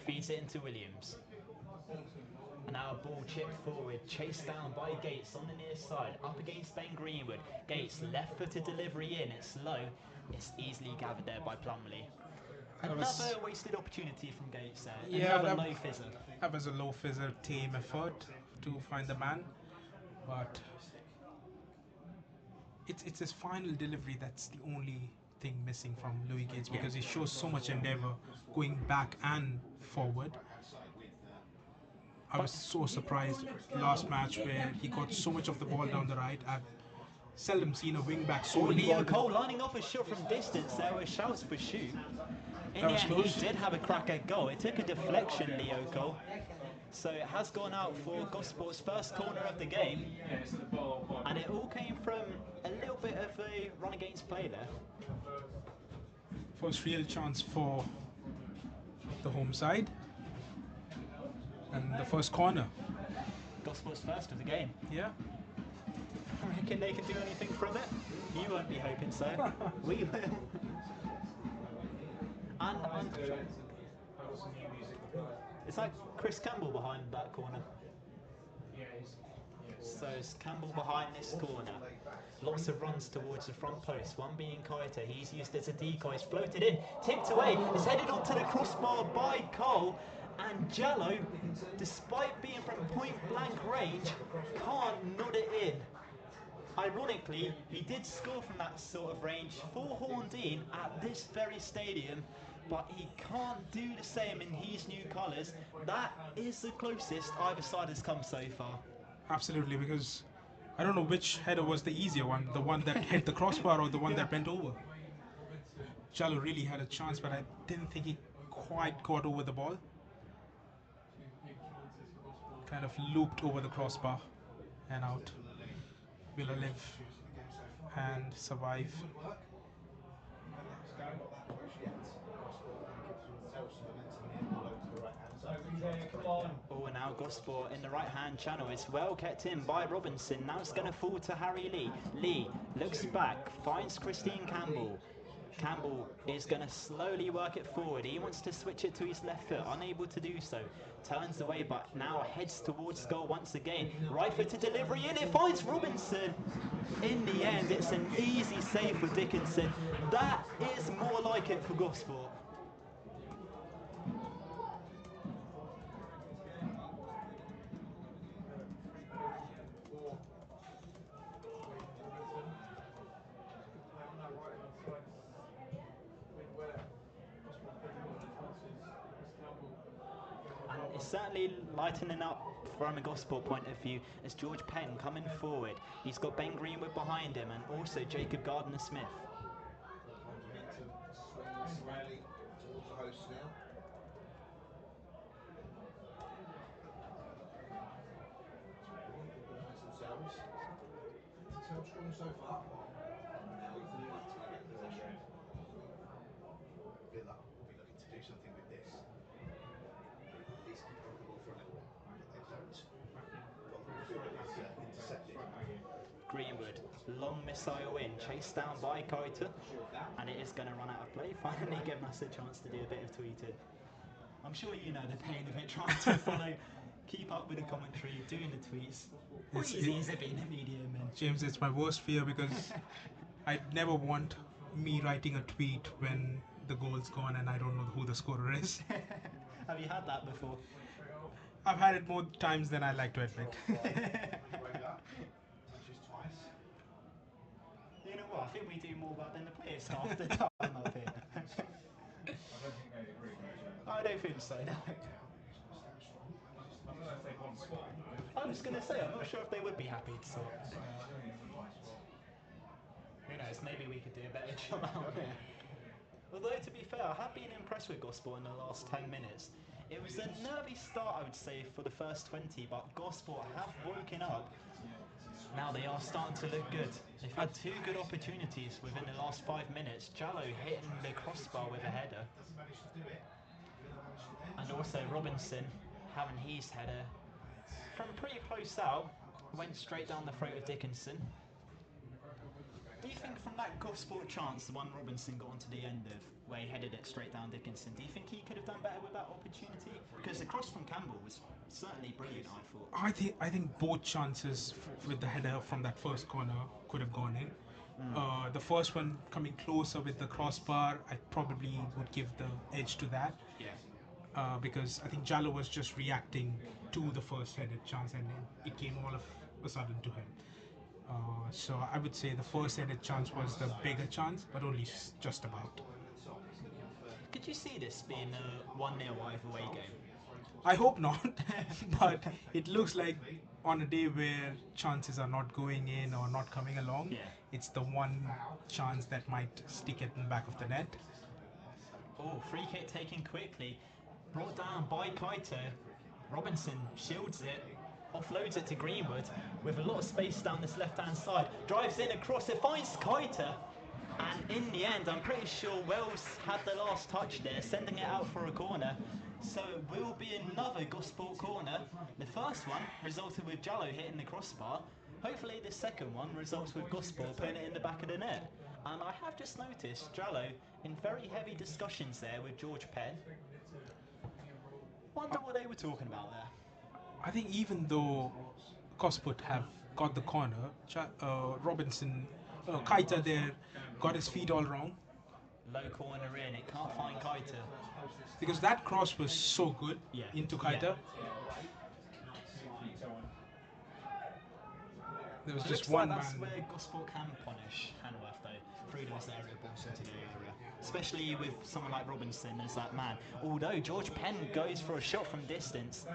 feeds it into Williams. And now a ball chipped forward, chased down by Gates on the near side, up against Ben Greenwood. Gates left-footed delivery in, it's low. It's easily gathered there by Plumley. Another wasted opportunity from Gates there. Yeah, another low fizzer. That was a low fizzer team effort to find the man, but it's his final delivery that's the only thing missing from Louis Gates, because he shows so much endeavour going back and forward. I was so surprised last match where he got so much of the ball down the right. I've seldom seen a wing back so Leo Cole lining up a shot from distance. There were shouts for shoot. In the end, he did have a crack at goal. It took a deflection, Leo Cole. So it has gone out for Gosport's first corner of the game. And it all came from a little bit of a run against play there. First real chance for the home side. And the first corner. Gosport's first of the game. Yeah. I reckon they can do anything from it. You won't be hoping so. We will. And it's like Chris Campbell behind that corner. So it's Campbell behind this corner. Lots of runs towards the front post. One being Kaita. He's used as a decoy. It's floated in, tipped away. It's headed onto the crossbar by Cole. And Jallo, despite being from point blank range, can't nod it in. Ironically, he did score from that sort of range for Horndean at this very stadium, but he can't do the same in his new colours. That is the closest either side has come so far. Absolutely, because I don't know which header was the easier one, the one that hit the crossbar or the one that bent over. Jallo really had a chance, but I didn't think he quite got over the ball. Kind of looped over the crossbar and out. Villa live and survive. Oh, now Gosport in the right-hand channel. It's well kept in by Robinson. Now it's going to fall to Harry Lee. Lee looks back, finds Christine Campbell. Campbell is going to slowly work it forward. He wants to switch it to his left foot, unable to do so. Turns away, but now heads towards goal once again. Right foot to delivery, and it finds Robinson. In the end, it's an easy save for Dickinson. That is more like it for Gosport. And it's certainly lightening up from a Gosport point of view as George Penn coming forward. He's got Ben Greenwood behind him and also Jacob Gardner-Smith. So far. Now he's the one to get possession. Villa will be looking to do something with this. At least control the ball for a little while, but they don't. Intercepted. Greenwood, long missile in, chased down by Keita, and it is going to run out of play, finally giving us a chance to do a bit of tweeting. I'm sure you know the pain of it, trying to follow, keep up with the commentary, doing the tweets. How easy is it being a media man? James, it's my worst fear because I never want me writing a tweet when the goal's gone and I don't know who the scorer is. Have you had that before? I've had it more times than I like to admit. You know what? I think we do more about than the players half the time up here. I don't think so, no. I was going to say, I'm not sure if they would be happy to sort. Who knows, maybe we could do a better job out there. Although, to be fair, I have been impressed with Gosport in the last 10 minutes. It was a nervy start, I would say, for the first 20, but Gosport have woken up. Now they are starting to look good. They've had two good opportunities within the last 5 minutes. Jallo hitting the crossbar with a header. And also Robinson having his header from pretty close out, went straight down the throat of Dickinson. Do you think from that Gosport chance, the one Robinson got onto the end of, where he headed it straight down Dickinson, do you think he could have done better with that opportunity? Because the cross from Campbell was certainly brilliant, I thought. I think both chances with the header from that first corner could have gone in. The first one coming closer with the crossbar, I probably would give the edge to that. Yeah. Because I think Jallo was just reacting to the first headed chance and it came all of a sudden to him. So I would say the first headed chance was the bigger chance, but only just about. Could you see this being a 1-0 either way game? I hope not, but it looks like on a day where chances are not going in or not coming along, Yeah. it's the one chance that might stick it in the back of the net. Oh, free kick taken quickly. Brought down by Keita. Robinson shields it, offloads it to Greenwood with a lot of space down this left-hand side. Drives in across it, finds Keita. And in the end, I'm pretty sure Wells had the last touch there, sending it out for a corner. So it will be another Gosport corner. The first one resulted with Jallo hitting the crossbar. Hopefully the second one results with Gosport putting it in the back of the net. And I have just noticed Jallo in very heavy discussions there with George Penn. Wonder what they were talking about there. I think even though Gosport have got the corner, Robinson, Keita there got his feet all wrong. Low corner in, it can't find Keita. Because that cross was so good into Keita. Yeah. There was It just looks one like that's man. where Gosport can punish Hanworth though, through those area balls into the area. Especially with someone like Robinson as that man. Although George Penn goes for a shot from distance.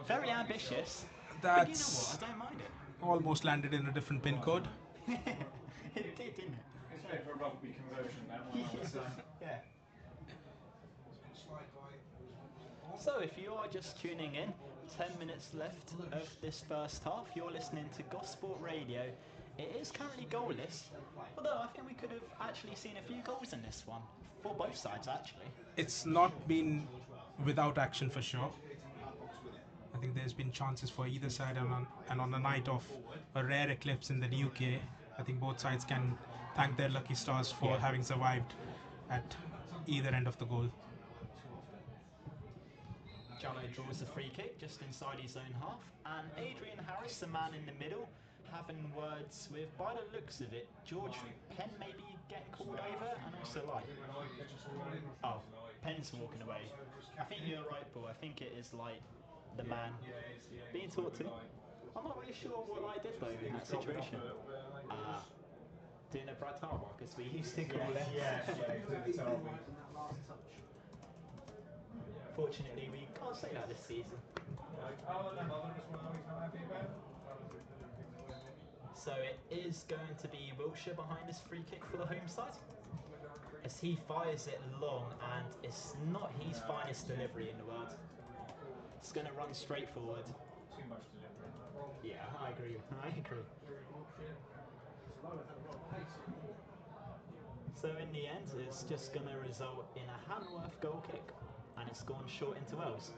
Very ambitious. But you know what, I don't mind it. Almost landed in a different pin code. It did, didn't it? It's made for a rugby conversion now. Yeah. So if you are just tuning in, 10 minutes left of this first half, you're listening to Gosport Radio. It is currently goalless, although I think we could have actually seen a few goals in this one. for both sides actually. It's not been without action for sure. I think there's been chances for either side, and on a night of a rare eclipse in the UK, I think both sides can thank their lucky stars for having survived at either end of the goal. Jallo draws the free kick just inside his own half, and Adrian Harris, the man in the middle, having words with, by the looks of it, George Penn maybe getting called over, and also like, oh, Penn's walking away. I think you're right, Paul. I think it is like the man being talked to. I'm not really sure what I did though in that situation. Doing a Brad Tarbuck as we used to call it. Fortunately, we can't say that this season. So it is going to be Wiltshire behind this free kick for the home side, as he fires it long, and it's not his finest delivery in the world. It's going to run straight forward. Too much delivery. Yeah, I agree. I agree. So in the end, it's just going to result in a Hanworth goal kick, and it's gone short into Wells.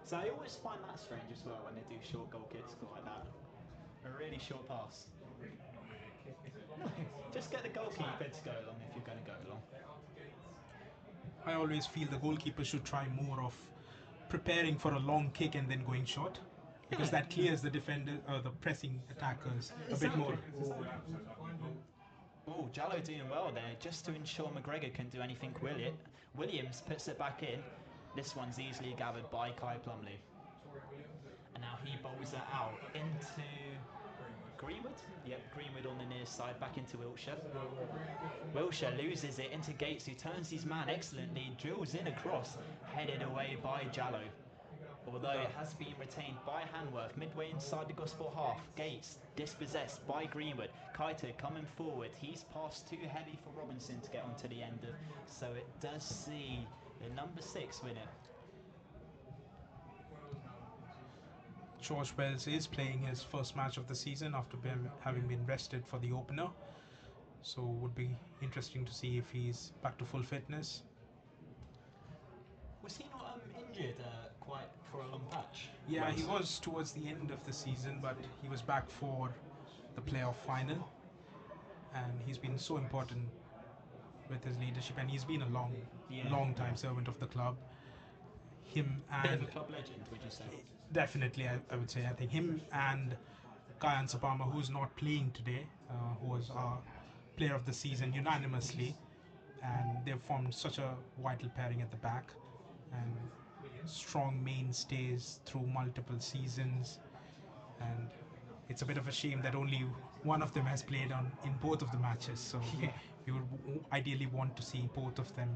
So I always find that strange as well when they do short goal kicks like that. A really short pass. No, just get the goalkeeper to go along if you're going to go along. I always feel the goalkeeper should try more of preparing for a long kick and then going short, because that clears the defender, the pressing attackers a bit more. Oh, Jallo doing well there, just to ensure McGregor can do anything with it. Williams puts it back in. This one's easily gathered by Kai Plumley. And now he bowls it out into Greenwood? Yep, Greenwood on the near side, back into Wiltshire. Wiltshire loses it into Gates, who turns his man excellently, drills in across, headed away by Jallo. Although it has been retained by Hanworth midway inside the Gosport half. Gates dispossessed by Greenwood. Kaito coming forward. He's passed too heavy for Robinson to get onto the end of. So it does see the number 6 win it. George Wells is playing his first match of the season after having been rested for the opener. So it would be interesting to see if he's back to full fitness. Was he not injured quite for a long patch? Yeah, he was towards the end of the season, but he was back for the playoff final. And he's been so important with his leadership, and he's been a long time servant of the club. Him Bit and of a club legend, would you say? definitely, I would say. I think him and Kayan Sapama, who's not playing today, who was our player of the season unanimously, and they've formed such a vital pairing at the back, and strong mainstays through multiple seasons. And it's a bit of a shame that only one of them has played in both of the matches. So we would ideally want to see both of them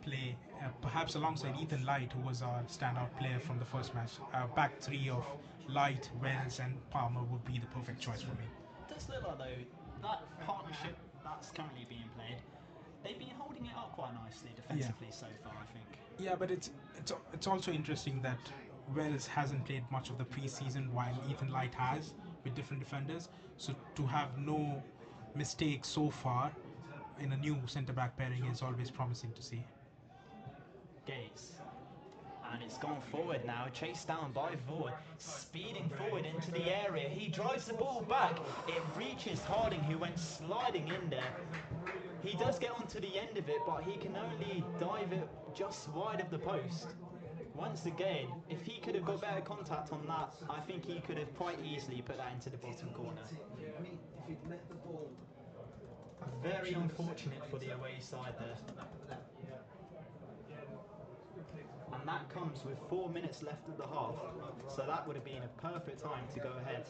play, perhaps alongside Ethan Light, who was our standout player from the first match. Back three of Light, Wells, and Palmer would be the perfect choice for me. It does look like though that partnership that's currently being played, they've been holding it up quite nicely defensively so far, I think. Yeah, but it's also interesting that Wells hasn't played much of the preseason while Ethan Light has with different defenders. So to have no mistakes so far in a new centre-back pairing is always promising to see. Gates. And it's gone forward now, chased down by Vaughan, speeding forward into the area. He drives the ball back. It reaches Harding, who went sliding in there. He does get onto the end of it, but he can only dive it just wide of the post. Once again, if he could have got better contact on that, I think he could have quite easily put that into the bottom corner. Very unfortunate for the away side there. And that comes with 4 minutes left of the half, so that would have been a perfect time to go ahead.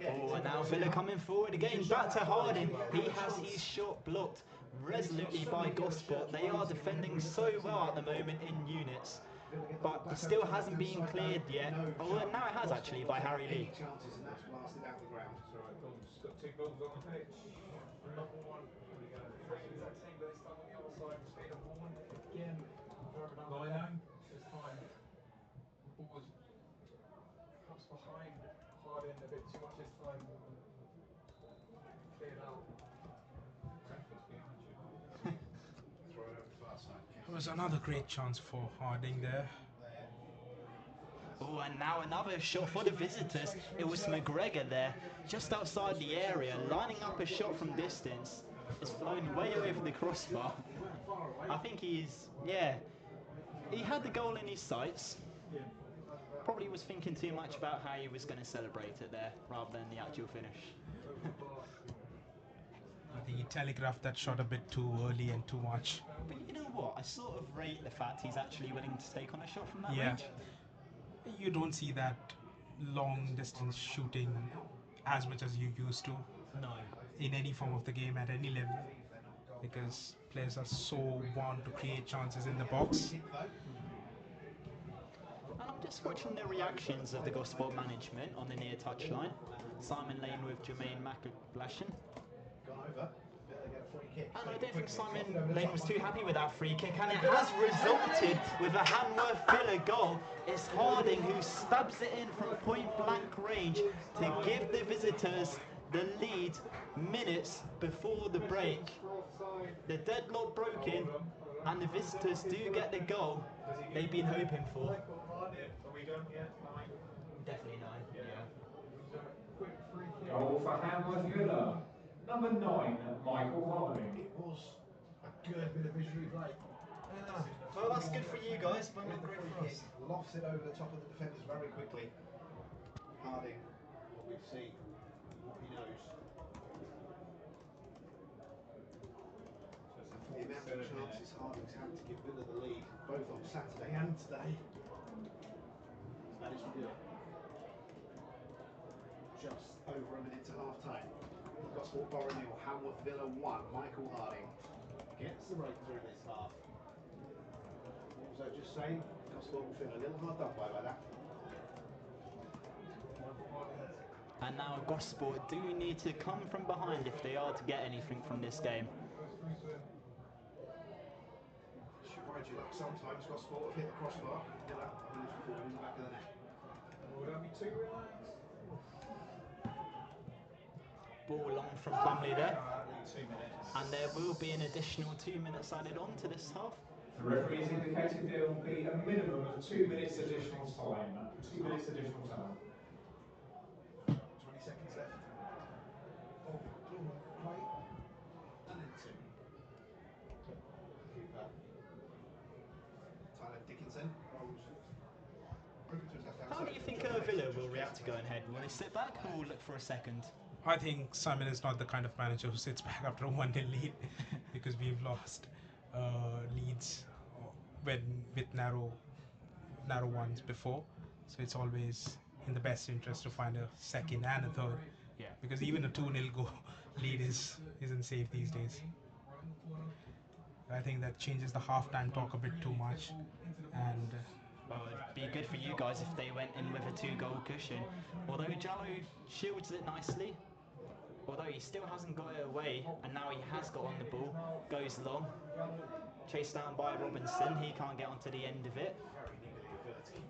Oh, and now Villa coming forward again, back to Harding. He has his shot blocked resolutely by Gosport. They are defending so well at the moment in units, but it still hasn't been cleared yet. Oh, well, now it has actually by Harry Lee. Lion, this time the ball was perhaps behind Harding a bit too much this time. Cleared out. Throw it over the far side. It was another great chance for Harding there. Oh, and now another shot for the visitors. It was McGregor there, just outside the area, lining up a shot from distance. It's flown way over the crossbar. I think he had the goal in his sights. Probably was thinking too much about how he was going to celebrate it there, rather than the actual finish. I think he telegraphed that shot a bit too early and too much. But you know what? I sort of rate the fact he's actually willing to take on a shot from that Yeah. range. You don't see that long distance shooting as much as you used to No. in any form of the game at any level, because players are so bound to create chances in the box. And I'm just watching the reactions of the Gosport management on the near touchline. Simon Lane with Jermaine McAblashan. Gone over. Villa get a free kick. And I don't think Simon Lane was too happy with that free kick, and it has resulted with a Hanworth Villa goal. It's Harding who stabs it in from point blank range to give the visitors the lead minutes before the break. The deadlock broken, and the visitors do get the goal they've been hoping for. Are we done yet? Definitely 9, yeah. Quick free kick. Goal for Hanworth Villa. Number 9, Michael Harding. It was a good bit of visual play. Well, that's good for you guys, but not great for us. Lofts it over the top of the defenders very quickly. Harding, what we've seen, what he knows. The amount of chances Harding's had to give Villa the lead, both on Saturday and today. He's managed to do it. Just over a minute to half time. Gosport Borough 0, Hanworth Villa 1. Michael Harding gets the breakthrough this half. What was I just saying? Gosport will feel a little hard done by that. And now Gosport do need to come from behind if they are to get anything from this game. Should ride you luck sometimes. Gosport have hit the crossbar. Villa managed to fall in the back of the net. Will that be 2 relax? Ball long from Plumley there. And there will be an additional 2 minutes added on to this half. The referee has indicated there will be a minimum of 2 minutes additional time. 2 minutes additional time. 20 seconds left. Oh, play. And then 2. Keeper. Tyler Dickinson rolls over to his left hand How do side. you think Villa will react to going ahead? Will they sit back or look for a second? I think Simon is not the kind of manager who sits back after a 1-0 lead, because we've lost leads when with narrow ones before. So it's always in the best interest to find a second and a third. Yeah. Because even a 2-0 goal lead isn't safe these days. I think that changes the halftime talk a bit too much, and Well, it'd be good for you guys if they went in with a 2-goal cushion. Although Jallo shields it nicely, although he still hasn't got it away, and now he has got on the ball, goes long, chased down by Robinson, he can't get onto the end of it.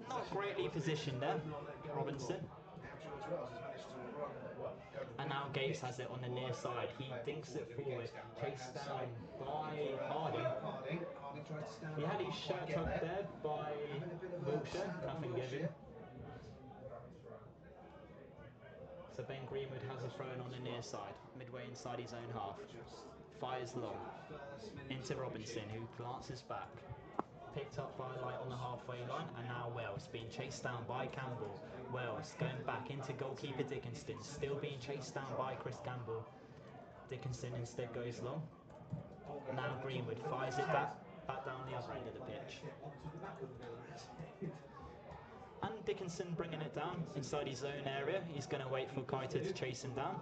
Not greatly positioned there, Robinson. And now Gates has it on the near side. He dinks it forward, chased down by Harding. Harding tried to stand He had up, his can't shirt quite get tucked there. there by Wiltshire, nothing given. So Ben Greenwood has a throw in on the near side, midway inside his own half. Fires long into Robinson, who glances back. Picked up by Light on the halfway line, and now Wells being chased down by Campbell. Wells going back into goalkeeper Dickinson, still being chased down by Chris Campbell. Dickinson instead goes long. Now Greenwood fires it back down the other end of the pitch. And Dickinson bringing it down inside his own area. He's going to wait for Kaita to chase him down.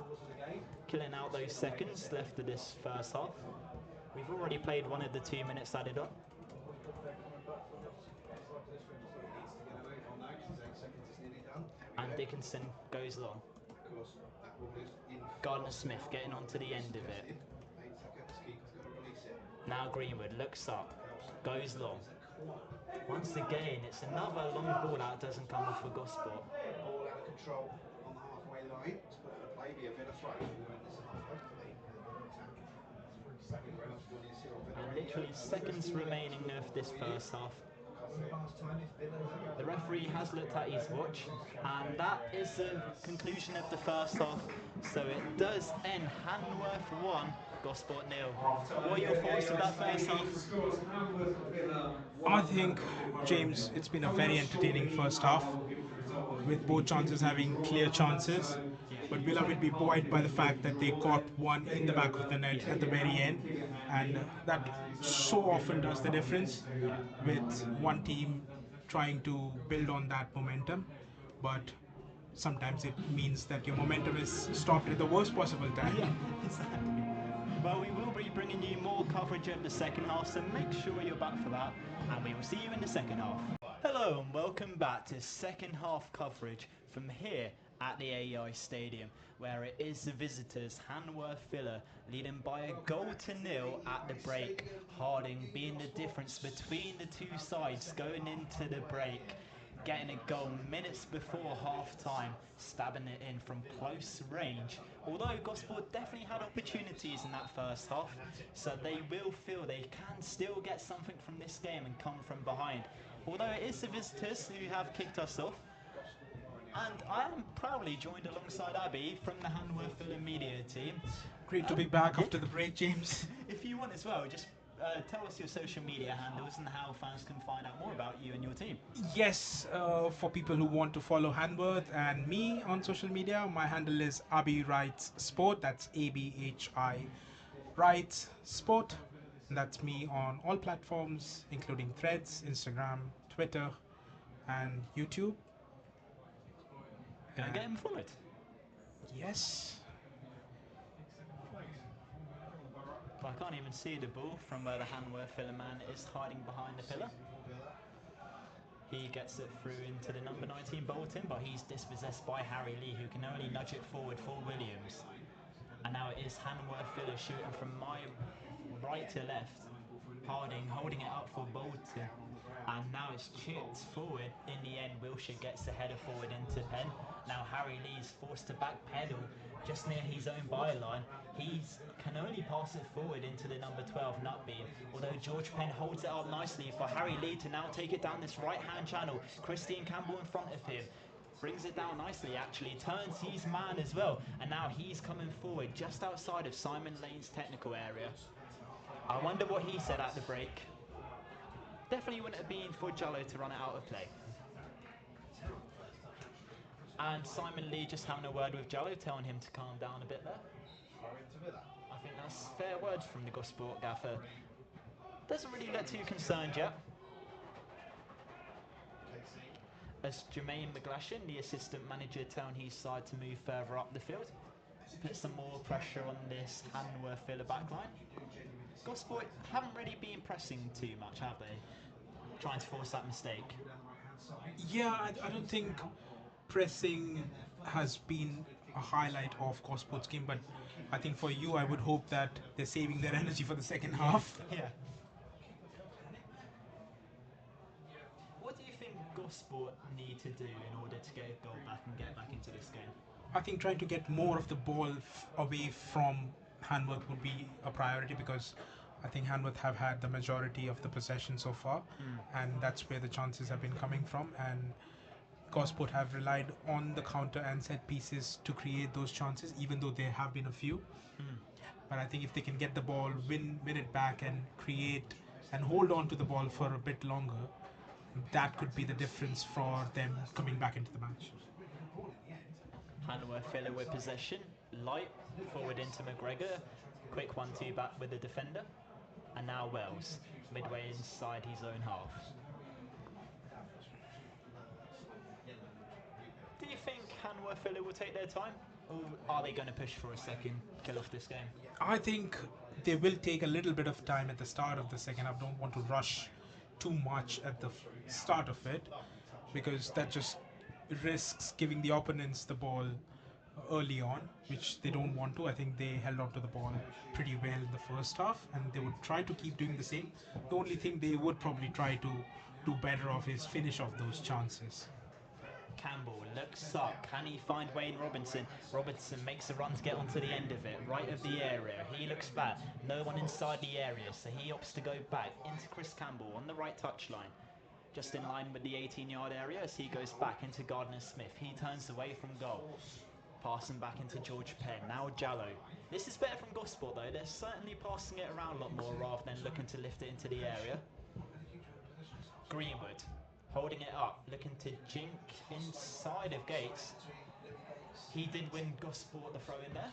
Killing out those seconds left of this first half. We've already played one of the 2 minutes added on. And Dickinson goes long. Gardner-Smith getting onto the end of it. Now Greenwood looks up, goes long, Once again, it's another long ball that doesn't come off for Gosport. Ball out of control on the halfway line. To put it in play, be a Villa throw in this half, hopefully. And literally seconds remaining of this first half. The referee has looked at his watch, and that is the conclusion of the first half. So it does end Hanworth 1, Gosport 0. What are your thoughts of that first half? I think, James, it's been a very entertaining first half, with both chances having clear chances. But Villa will be buoyed by the fact that they got one in the back of the net at the very end, and that so often does the difference with one team trying to build on that momentum. But sometimes it means that your momentum is stopped at the worst possible time. Yeah, exactly. Well, we will be bringing you more coverage of the second half, so make sure you're back for that, and we will see you in the second half. Hello and welcome back to second half coverage from here at the AEI Stadium, where it is the visitors, Hanworth Villa, leading by a goal to nil at the break. Harding being the difference between the two sides going into the break, getting a goal minutes before half time, stabbing it in from close range. Although Gosport definitely had opportunities in that first half, so they will feel they can still get something from this game and come from behind. Although it is the visitors who have kicked us off, and I am proudly joined alongside Abby from the Hanworth Villa media team. Great to be back after the break, James. If you want as well, just tell us your social media handles and how fans can find out more about you and your team. Yes, for people who want to follow Hanworth and me on social media, my handle is Abhi Writes Sport. That's ABHI Writes Sport. And that's me on all platforms, including Threads, Instagram, Twitter, and YouTube. Can I get him followed? Yes. But I can't even see the ball from where the Hanworth Villa man is hiding behind the pillar. He gets it through into the number 19 Bolton, but he's dispossessed by Harry Lee, who can only nudge it forward for Williams. And now it is Hanworth Villa shooting from my right to left. Harding holding it up for Bolton. And now it's chipped forward. In the end, Wilshire gets the header forward into Penn. Now Harry Lee's forced to back pedal just near his own byline. He can only pass it forward into the number 12 Nutbeam. Although George Penn holds it up nicely for Harry Lee to now take it down this right-hand channel. Christian Campbell in front of him. Brings it down nicely actually, turns his man as well, and now he's coming forward just outside of Simon Lane's technical area. I wonder what he said at the break. Definitely wouldn't have been for Jallo to run it out of play. And Simon Lee just having a word with Jallo, telling him to calm down a bit there. I think that's fair words from the Gosport gaffer. Doesn't really look too concerned yet. As Jermaine McGlashan, the assistant manager, telling his side to move further up the field. Put some more pressure on this Hanworth Villa backline. Gosport haven't really been pressing too much, have they? Trying to force that mistake. Yeah, I don't think pressing has been a highlight of Gosport's game, but I think for you, I would hope that they're saving their energy for the second half. Yeah. What do you think Gosport need to do in order to get a goal back and get back into this game? I think trying to get more of the ball away from Hanworth would be a priority, because I think Hanworth have had the majority of the possession so far, and that's where the chances have been coming from. And Gosport have relied on the counter and set pieces to create those chances, even though there have been a few. But I think if they can get the ball, win it back, and create and hold on to the ball for a bit longer, that could be the difference for them coming back into the match. Hanworth Villa with possession, light forward into McGregor, quick 1-2 back with the defender, and now Wells midway inside his own half. Do you think Hanworth Villa will take their time, or are they going to push for a second kill off this game? I think they will take a little bit of time at the start of the second half. Don't want to rush too much at the start of it, because that just risks giving the opponents the ball early on, which they don't want to. I think they held on to the ball pretty well in the first half, and they would try to keep doing the same. The only thing they would probably try to do better of is finish off those chances. Campbell looks up. Can he find Wayne Robinson? Robinson makes a run to get onto the end of it, right of the area. He looks back. No one inside the area, so he opts to go back into Chris Campbell on the right touchline. Just in line with the 18-yard area as he goes back into Gardner Smith. He turns away from goal. Passing back into George Penn. Now Jallo. This is better from Gosport though. They're certainly passing it around a lot more rather than looking to lift it into the area. Greenwood holding it up, looking to jink inside of Gates. He did win Gosport the throw in there.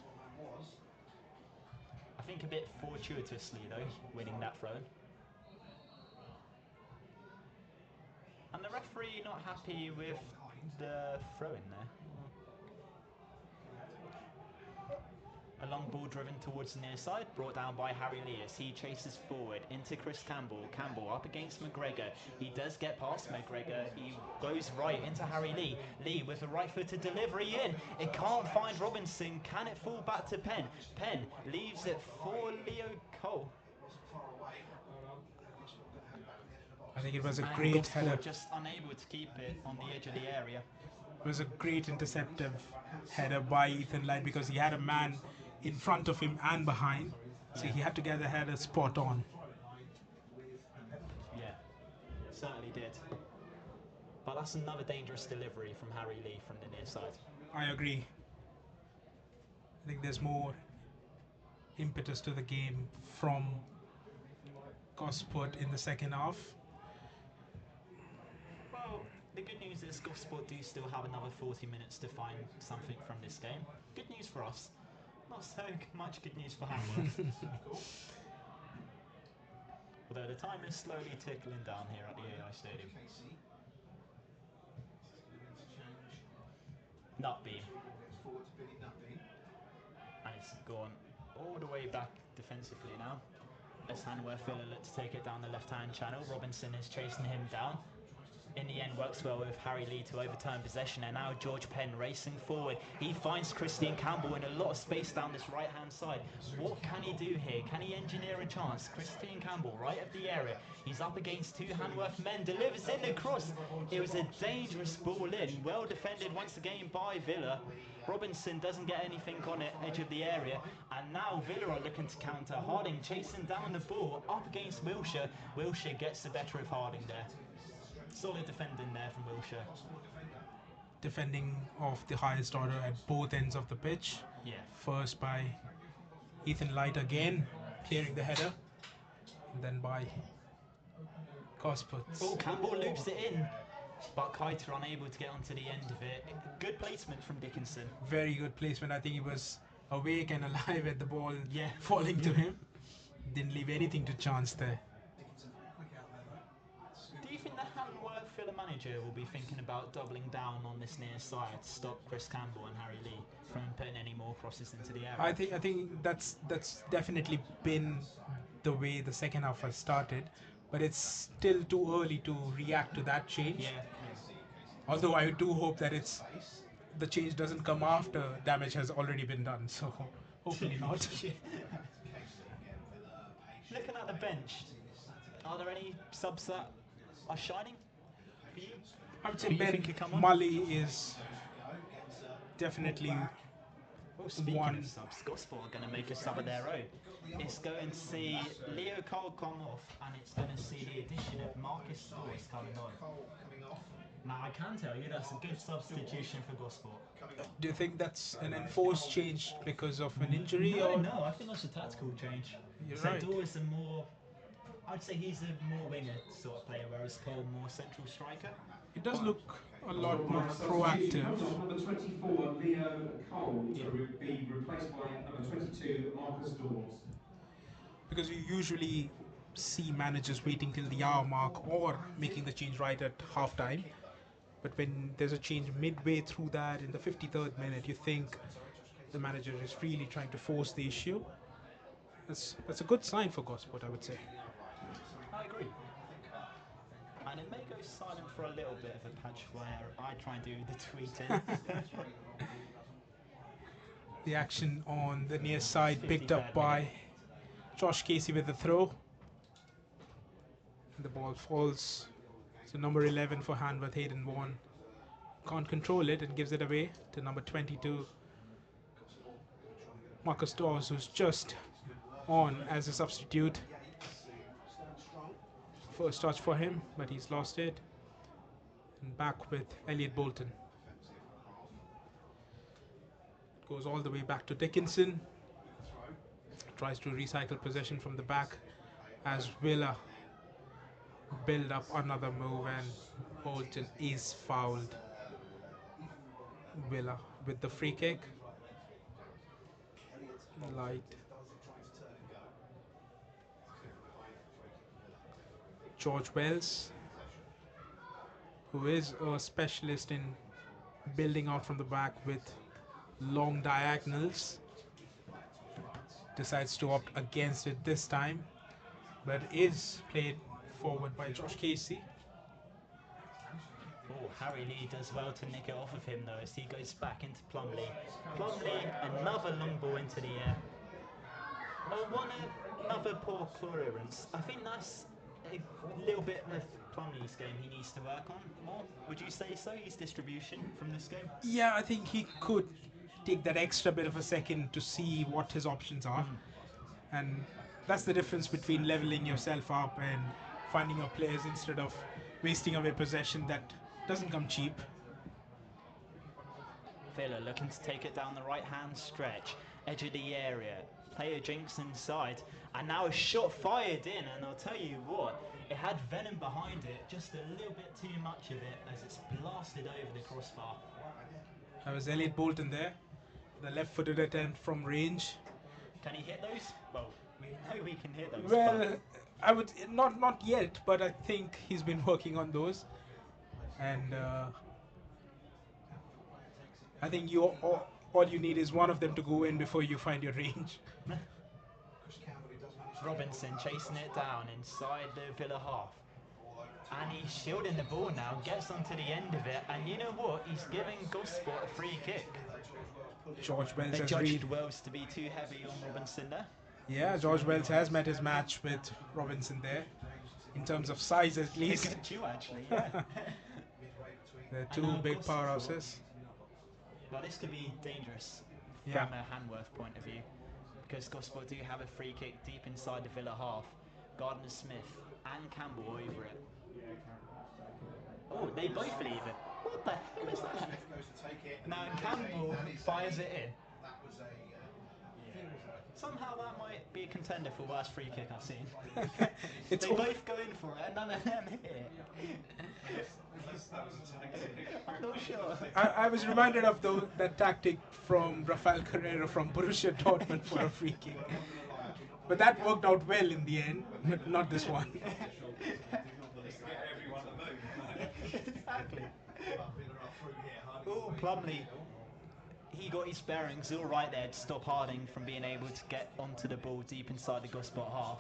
I think a bit fortuitously though, winning that throw. And the referee not happy with the throw in there. A long ball driven towards the near side, brought down by Harry Lee as he chases forward into Chris Campbell. Campbell up against McGregor. He does get past McGregor. He goes right into Harry Lee. Lee with a right-footed delivery in. It can't find Robinson. Can it fall back to Penn? Penn leaves it for Leo Cole. I think it was a And great Gosport header. just unable to keep it on the edge of the area. It was a great interceptive header by Ethan Light because he had a man in front of him and behind, so he had to get the header spot on. Yeah, certainly did. But that's another dangerous delivery from Harry Lee from the near side. I agree. I think there's more impetus to the game from Gosport in the second half. Well, the good news is Gosport do still have another 40 minutes to find something from this game. Good news for us. Not so much good news for Hanworth. Although the time is slowly tickling down here at the AI Stadium. Nutbeam. And it's gone all the way back defensively now. As Hanworth Villa look to take it down the left-hand channel. Robinson is chasing him down. In the end, works well with Harry Lee to overturn possession, and now George Penn racing forward. He finds Christian Campbell in a lot of space down this right-hand side. What can he do here? Can he engineer a chance? Christian Campbell, right of the area. He's up against two Hanworth men, delivers in the cross. It was a dangerous ball in, well defended once again by Villa. Robinson doesn't get anything on it, edge of the area, and now Villa are looking to counter. Harding chasing down the ball, up against Wilshire. Wilshire gets the better of Harding there. Solid defending there from Wilshire. Defending of the highest order at both ends of the pitch. Yeah. First by Ethan Light again, clearing the header. And then by Gosport. Oh, Campbell loops it in, but Kiter unable to get onto the end of it. Good placement from Dickinson. Very good placement. I think he was awake and alive at the ball Yeah. falling to him. Didn't leave anything to chance there. Do you think the Hanworth Villa manager will be thinking about doubling down on this near side to stop Chris Campbell and Harry Lee from putting any more crosses into the area? I think that's definitely been the way the second half has started, but it's still too early to react to that change. Yeah. Although I do hope that the change doesn't come after damage has already been done. So hopefully not. Looking at the bench, are there any subs that are shining for you? I would say Who you Ben think could come on? Mully is definitely Well, speaking one. of subs, Gosport are going to make a sub of their own. It's going to see Leo Cole come off, and it's going to see the addition of Marcus Stores coming on. Now, I can tell you that's a good substitution for Gosport. Do you think that's an enforced change because of an injury? No, or no, I think that's a tactical change. You're So right. Dor is a more, I'd say he's a more winger sort of player, whereas Cole more central striker. It does look a lot more proactive. Number 24, Leo Cole, to be replaced by number 22, Marcus Dawes. Because you usually see managers waiting till the hour mark or making the change right at half time. But when there's a change midway through that in the 53rd minute, you think the manager is really trying to force the issue. That's a good sign for Gosport, I would say. I agree. And it may go silent for a little bit of a patch where I try and do the tweeting. The action on the near side 50 picked up third by minute. Josh Casey with the throw. The ball falls to number 11 for Hanworth, Hayden Vaughan. Can't control it and gives it away to number 22, Marcus Dawes, who's just on as a substitute. First touch for him, but he's lost it. And back with Elliot Bolton. Goes all the way back to Dickinson. Tries to recycle possession from the back as Villa build up another move, and Bolton is fouled. Villa with the free kick. Light. George Wells, who is a specialist in building out from the back with long diagonals, decides to opt against it this time, but is played forward by Josh Casey. Oh, Harry Lee does well to nick it off of him though as he goes back into Plumley. Plumley, another long ball into the air. Another poor clearance. I think that's a little bit of Plumley's game he needs to work on more. Would you say so? His distribution from this game? Yeah, I think he could take that extra bit of a second to see what his options are. And that's the difference between leveling yourself up and finding your players instead of wasting away possession that doesn't come cheap. Villa looking to take it down the right hand stretch, edge of the area. Player jinks inside, and now a shot fired in, and I'll tell you what, it had venom behind it, just a little bit too much of it as it's blasted over the crossbar. That was Elliot Bolton there, the left-footed attempt from range. Can he hit those? Well, we know we can hit those. Well, but I would not yet, but I think he's been working on those, and I think all you need is one of them to go in before you find your range. Robinson chasing it down inside the Villa half. And he's shielding the ball now, gets onto the end of it, and you know what? He's giving Gosport a free kick. George Wells They has judged Wells to be too heavy on Robinson there. Yeah, George Wells has met his match with Robinson there, in terms of size at least. Look at you actually, yeah. They're two big powerhouses. Well, this could be dangerous Yeah. from a Hanworth point of view, because Gosport do have a free kick deep inside the Villa half. Gardner-Smith and Campbell over it. Oh, they both leave it. What the hell is that? Now Campbell fires it in. Somehow that might be a contender for worst free kick I've seen. They both go in for it and none of them hit it. I'm not sure. I was reminded of that tactic from Rafael Carrera from Borussia Dortmund for a free kick. But that worked out well in the end, but not this one. Exactly. Oh, Plumley. He got his bearings all right there to stop Harding from being able to get onto the ball deep inside the Gosport half.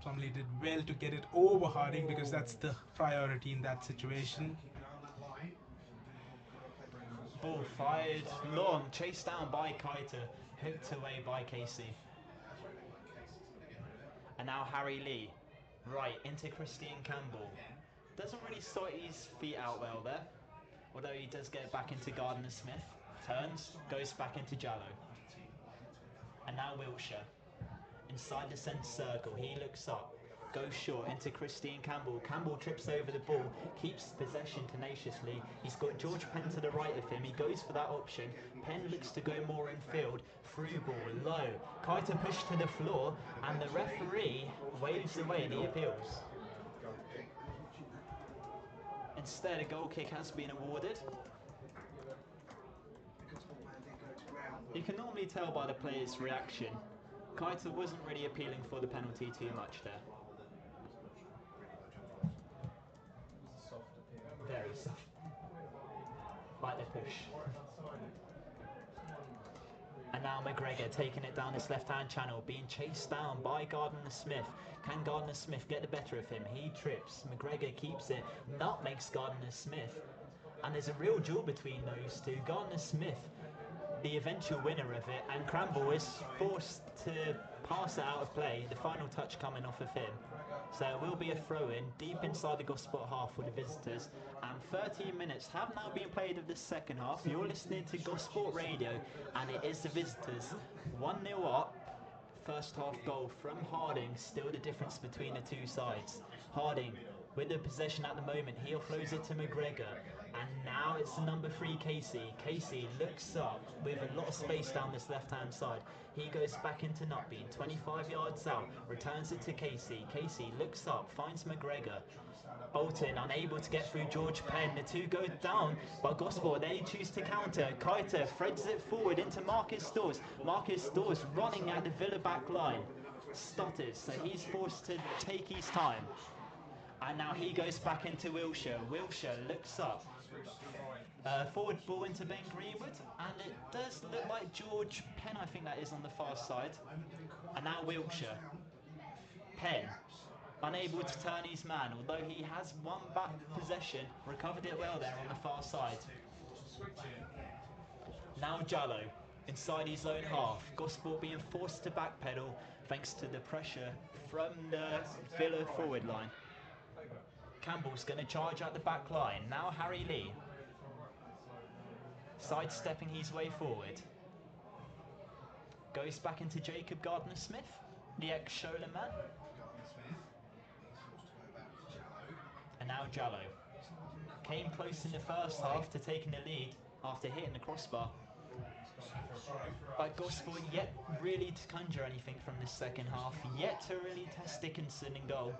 Plumley did well to get it over Harding because that's the priority in that situation. Ball fired long, chased down by Keita, hooked away by Casey. And now Harry Lee, right into Christian Campbell. Doesn't really sort his feet out well there, although he does get back into Gardner-Smith. Turns, goes back into Jallow. And now Wiltshire. Inside the centre circle, he looks up, goes short into Christian Campbell. Campbell trips over the ball, keeps possession tenaciously. He's got George Penn to the right of him. He goes for that option. Penn looks to go more in field. Through ball, low. Keita pushed to the floor, and the referee waves away the appeals. Instead, a goal kick has been awarded. You can normally tell by the player's reaction. Keita wasn't really appealing for the penalty too much there. Very soft. Like the push. And now McGregor taking it down this left-hand channel, being chased down by Gardner-Smith. Can Gardner-Smith get the better of him? He trips. McGregor keeps it. Nutmegs Gardner-Smith. And there's a real duel between those two. Gardner-Smith the eventual winner of it, and Cramble is forced to pass it out of play, the final touch coming off of him. So it will be a throw-in deep inside the Gosport half for the visitors, and 13 minutes have now been played of the second half. You're listening to Gosport Radio, and it is the visitors 1-0 up. First half goal from Harding, still the difference between the two sides. Harding with the possession at the moment, he offloads it to McGregor, and now it's the number 3 Casey. Casey looks up with a lot of space down this left hand side. He goes back into Nutbean, 25 yards out, returns it to Casey. Casey looks up, finds McGregor. Bolton unable to get through George Penn. The two go down, but Gosport, they choose to counter. Keita threads it forward into Marcus Dawes. Marcus Dawes running at the Villa back line. Stutters, so he's forced to take his time. And now he goes back into Wilshire. Wilshire looks up. Forward ball into Ben Greenwood, and it does look like George Penn, I think that is, on the far side. And now Wilshire. Penn, unable to turn his man, although he has won back possession, recovered it well there on the far side. Now Jallo, inside his own half. Gosport being forced to backpedal thanks to the pressure from the Villa forward line. Campbell's going to charge at the back line. Now Harry Lee, sidestepping his way forward. Goes back into Jacob Gardner-Smith, the ex-Shola man. And now Jallo. Came close in the first half to taking the lead after hitting the crossbar. But Gosport yet really to conjure anything from this second half, yet to really test Dickinson in goal.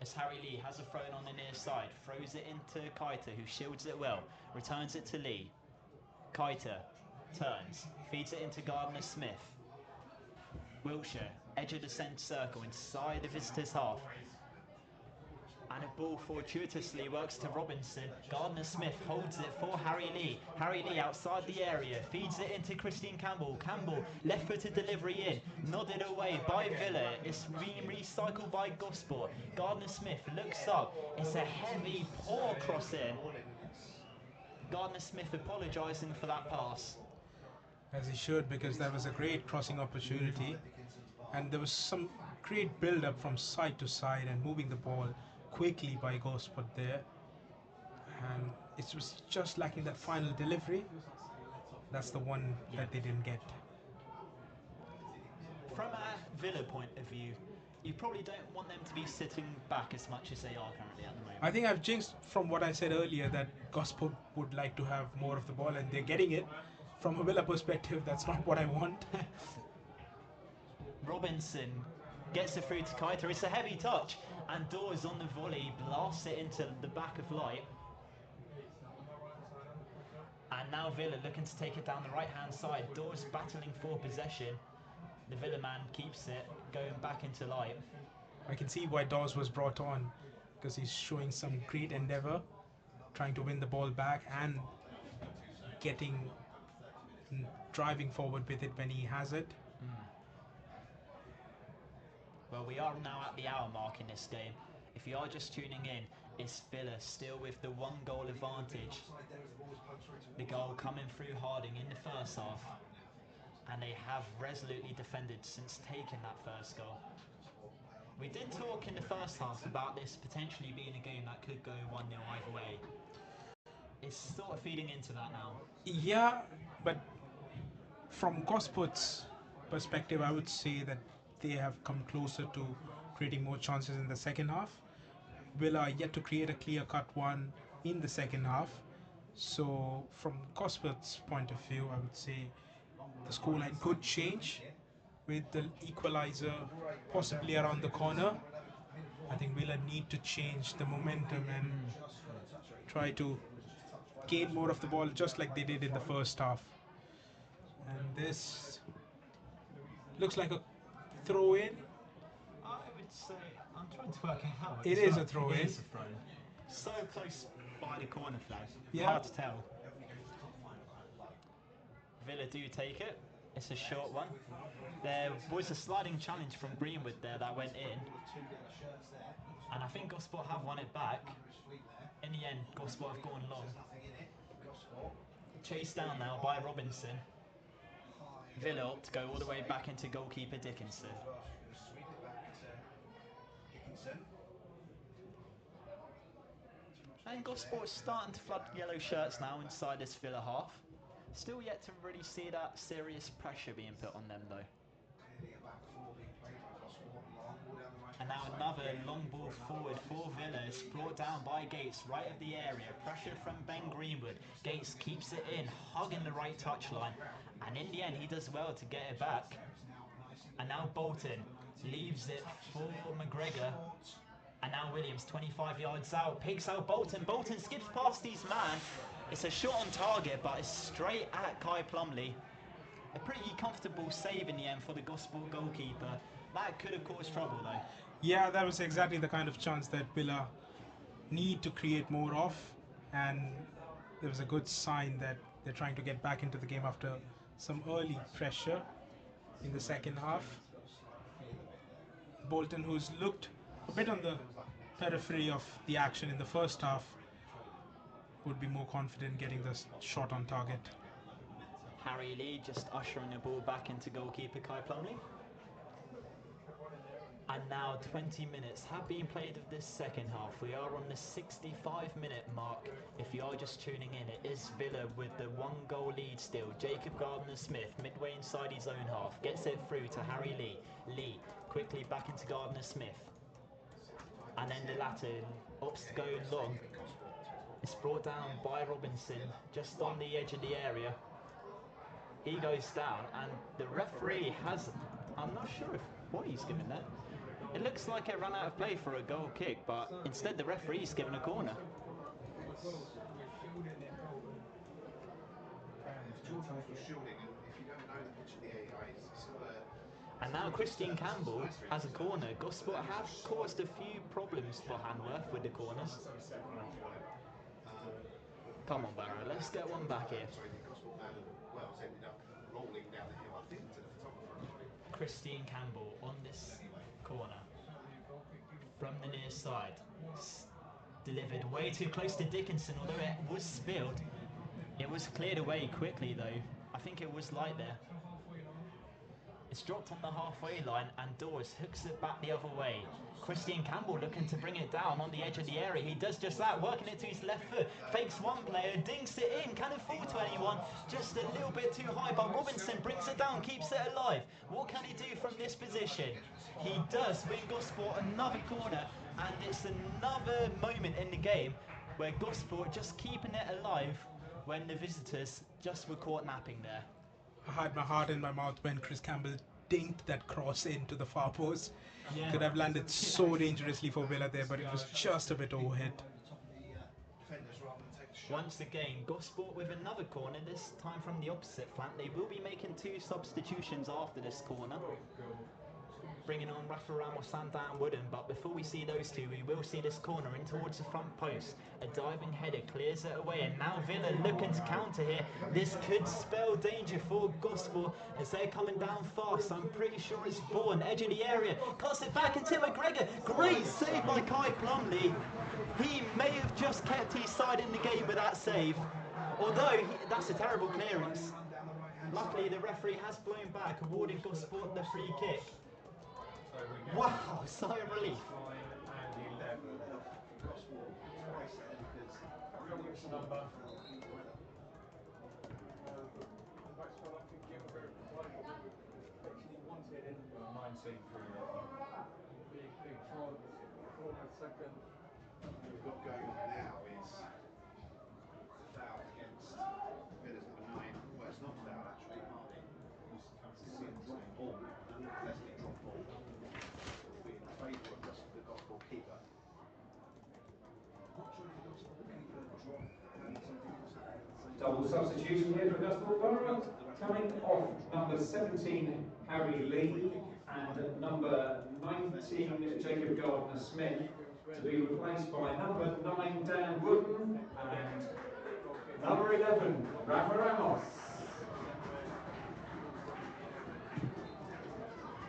As Harry Lee has a throw on the near side, throws it into Keita, who shields it well, returns it to Lee. Keita turns, feeds it into Gardner-Smith. Wilshire, edge of the centre circle, inside the visitors' half. And a ball fortuitously works to Robinson. Gardner-Smith holds it for Harry Lee. Harry Lee outside the area, feeds it into Christian Campbell. Campbell, left-footed delivery in, nodded away by Villa. It's being recycled by Gosport. Gardner-Smith looks up. It's a heavy, poor cross in. Gardner-Smith apologising for that pass. As he should, because that was a great crossing opportunity. And there was some great build-up from side to side and moving the ball quickly by Gosport there, and it was just lacking that final delivery. That's the one that they didn't get. From a Villa point of view, you probably don't want them to be sitting back as much as they are currently at the moment. I think I've jinxed from what I said earlier that Gosport would like to have more of the ball, and they're getting it. From a Villa perspective, that's not what I want. Robinson gets it through to Keita. It's a heavy touch, and Dawes on the volley blasts it into the back of light. And now Villa looking to take it down the right-hand side. Dawes battling for possession. The Villa man keeps it, going back into light. I can see why Dawes was brought on, because he's showing some great endeavour, trying to win the ball back and driving forward with it when he has it. Well, we are now at the hour mark in this game. If you are just tuning in, it's Villa still with the 1-goal advantage. The goal coming through Harding in the first half. And they have resolutely defended since taking that first goal. We did talk in the first half about this potentially being a game that could go 1-0 either way. It's sort of feeding into that now. Yeah, but from Gosport's perspective, I would say that they have come closer to creating more chances in the second half. Villa are yet to create a clear-cut one in the second half. So from Gosport's point of view, I would say the scoreline could change with the equalizer possibly around the corner. I think Villa need to change the momentum and try to gain more of the ball just like they did in the first half. And this looks like a throw-in. I would say, I'm trying to work it out. It is a throw-in. It is a throw. So close by the corner flag. Yeah. Hard to tell. Villa do take it. It's a short one. There was a sliding challenge from Greenwood there that went in. And I think Gosport have won it back. In the end, Gosport have gone long. Chased down now by Robinson. Villa opt to go all the way back into goalkeeper Dickinson. Sweep it back to Dickinson. And Gosport's starting to flood yellow shirts now inside this Villa half. Still yet to really see that serious pressure being put on them though. Clearly a back four being played by Gosport. Long ball down the right. And now another long ball forward for Villa is brought down by Gates right of the area. Pressure from Ben Greenwood. Gates keeps it in, hugging the right touchline. And in the end he does well to get it back. And now Bolton leaves it for McGregor. And now Williams, 25 yards out, picks out Bolton. Bolton skips past his man. It's a shot on target, but it's straight at Kai Plumley. A pretty comfortable save in the end for the Gosport goalkeeper. That could have caused trouble though. Yeah, that was exactly the kind of chance that Villa need to create more of, and there was a good sign that they're trying to get back into the game after some early pressure in the second half. Bolton, who's looked a bit on the periphery of the action in the first half, would be more confident getting the shot on target. Harry Lee just ushering the ball back into goalkeeper Kai Plumley. And now 20 minutes have been played of this second half. We are on the 65-minute mark. If you are just tuning in, it is Villa with the 1-goal lead still. Jacob Gardner-Smith midway inside his own half. Gets it through to Harry Lee. Lee quickly back into Gardner-Smith. And then the latter opts to go long. It's brought down by Robinson just on the edge of the area. He goes down and the referee has, I'm not sure if what he's given there. It looks like it ran out of play for a goal kick, but instead the referee's given a corner. Jordan was shielding, and if you don't know the pitch of the AI, it's got a... And now Christian Campbell has a corner. Gosport have caused a few problems for Hanworth with the corners. Come on, Barrow, let's get one back here. Sorry, the Gosport man, well, has ended up rolling down the hill, I think, to the photographer, actually. Christian Campbell on this corner from the near side. Delivered way too close to Dickinson, although it was spilled. It was cleared away quickly though. I think it was light there. It's dropped on the halfway line and Dawes hooks it back the other way. Christian Campbell looking to bring it down on the edge of the area. He does just that, working it to his left foot. Fakes one player, dinks it in, can it fall to anyone? Just a little bit too high, but Robinson brings it down, keeps it alive. What can he do from this position? He does win Gosport another corner, and it's another moment in the game where Gosport just keeping it alive when the visitors just were caught napping there. I had my heart in my mouth when Chris Campbell dinked that cross into the far post. Yeah. Could have landed so dangerously for Villa there, but it was just a bit overhit. Once again, Gosport with another corner, this time from the opposite flank. They will be making 2 substitutions after this corner. Bringing on Rafa Ramos and Dan Wooden, but before we see those two, we will see this corner in towards the front post. A diving header clears it away, and now Villa looking to counter here. This could spell danger for Gosport as they're coming down fast. I'm pretty sure it's Bourne, edge of the area, cuts it back into McGregor. Great save by Kai Plumley. He may have just kept his side in the game with that save, although that's a terrible clearance. Luckily, the referee has blown back, awarding Gosport the free kick. Wow, sigh of relief. What we've got going on now is foul against Villa's number 9. Well, it's not foul actually. Harding, who's ball, and Leslie drop ball, will be in favour of the Gosport keeper. Not sure if the Gosport keeper dropped and something else happened. Double substitution here for Gosport Borough. Coming off number 17, Harry Lee, and number 19, Jacob Gardner-Smith, to be replaced by number 9, Dan Wooden, and number 11, Rafa Ramos.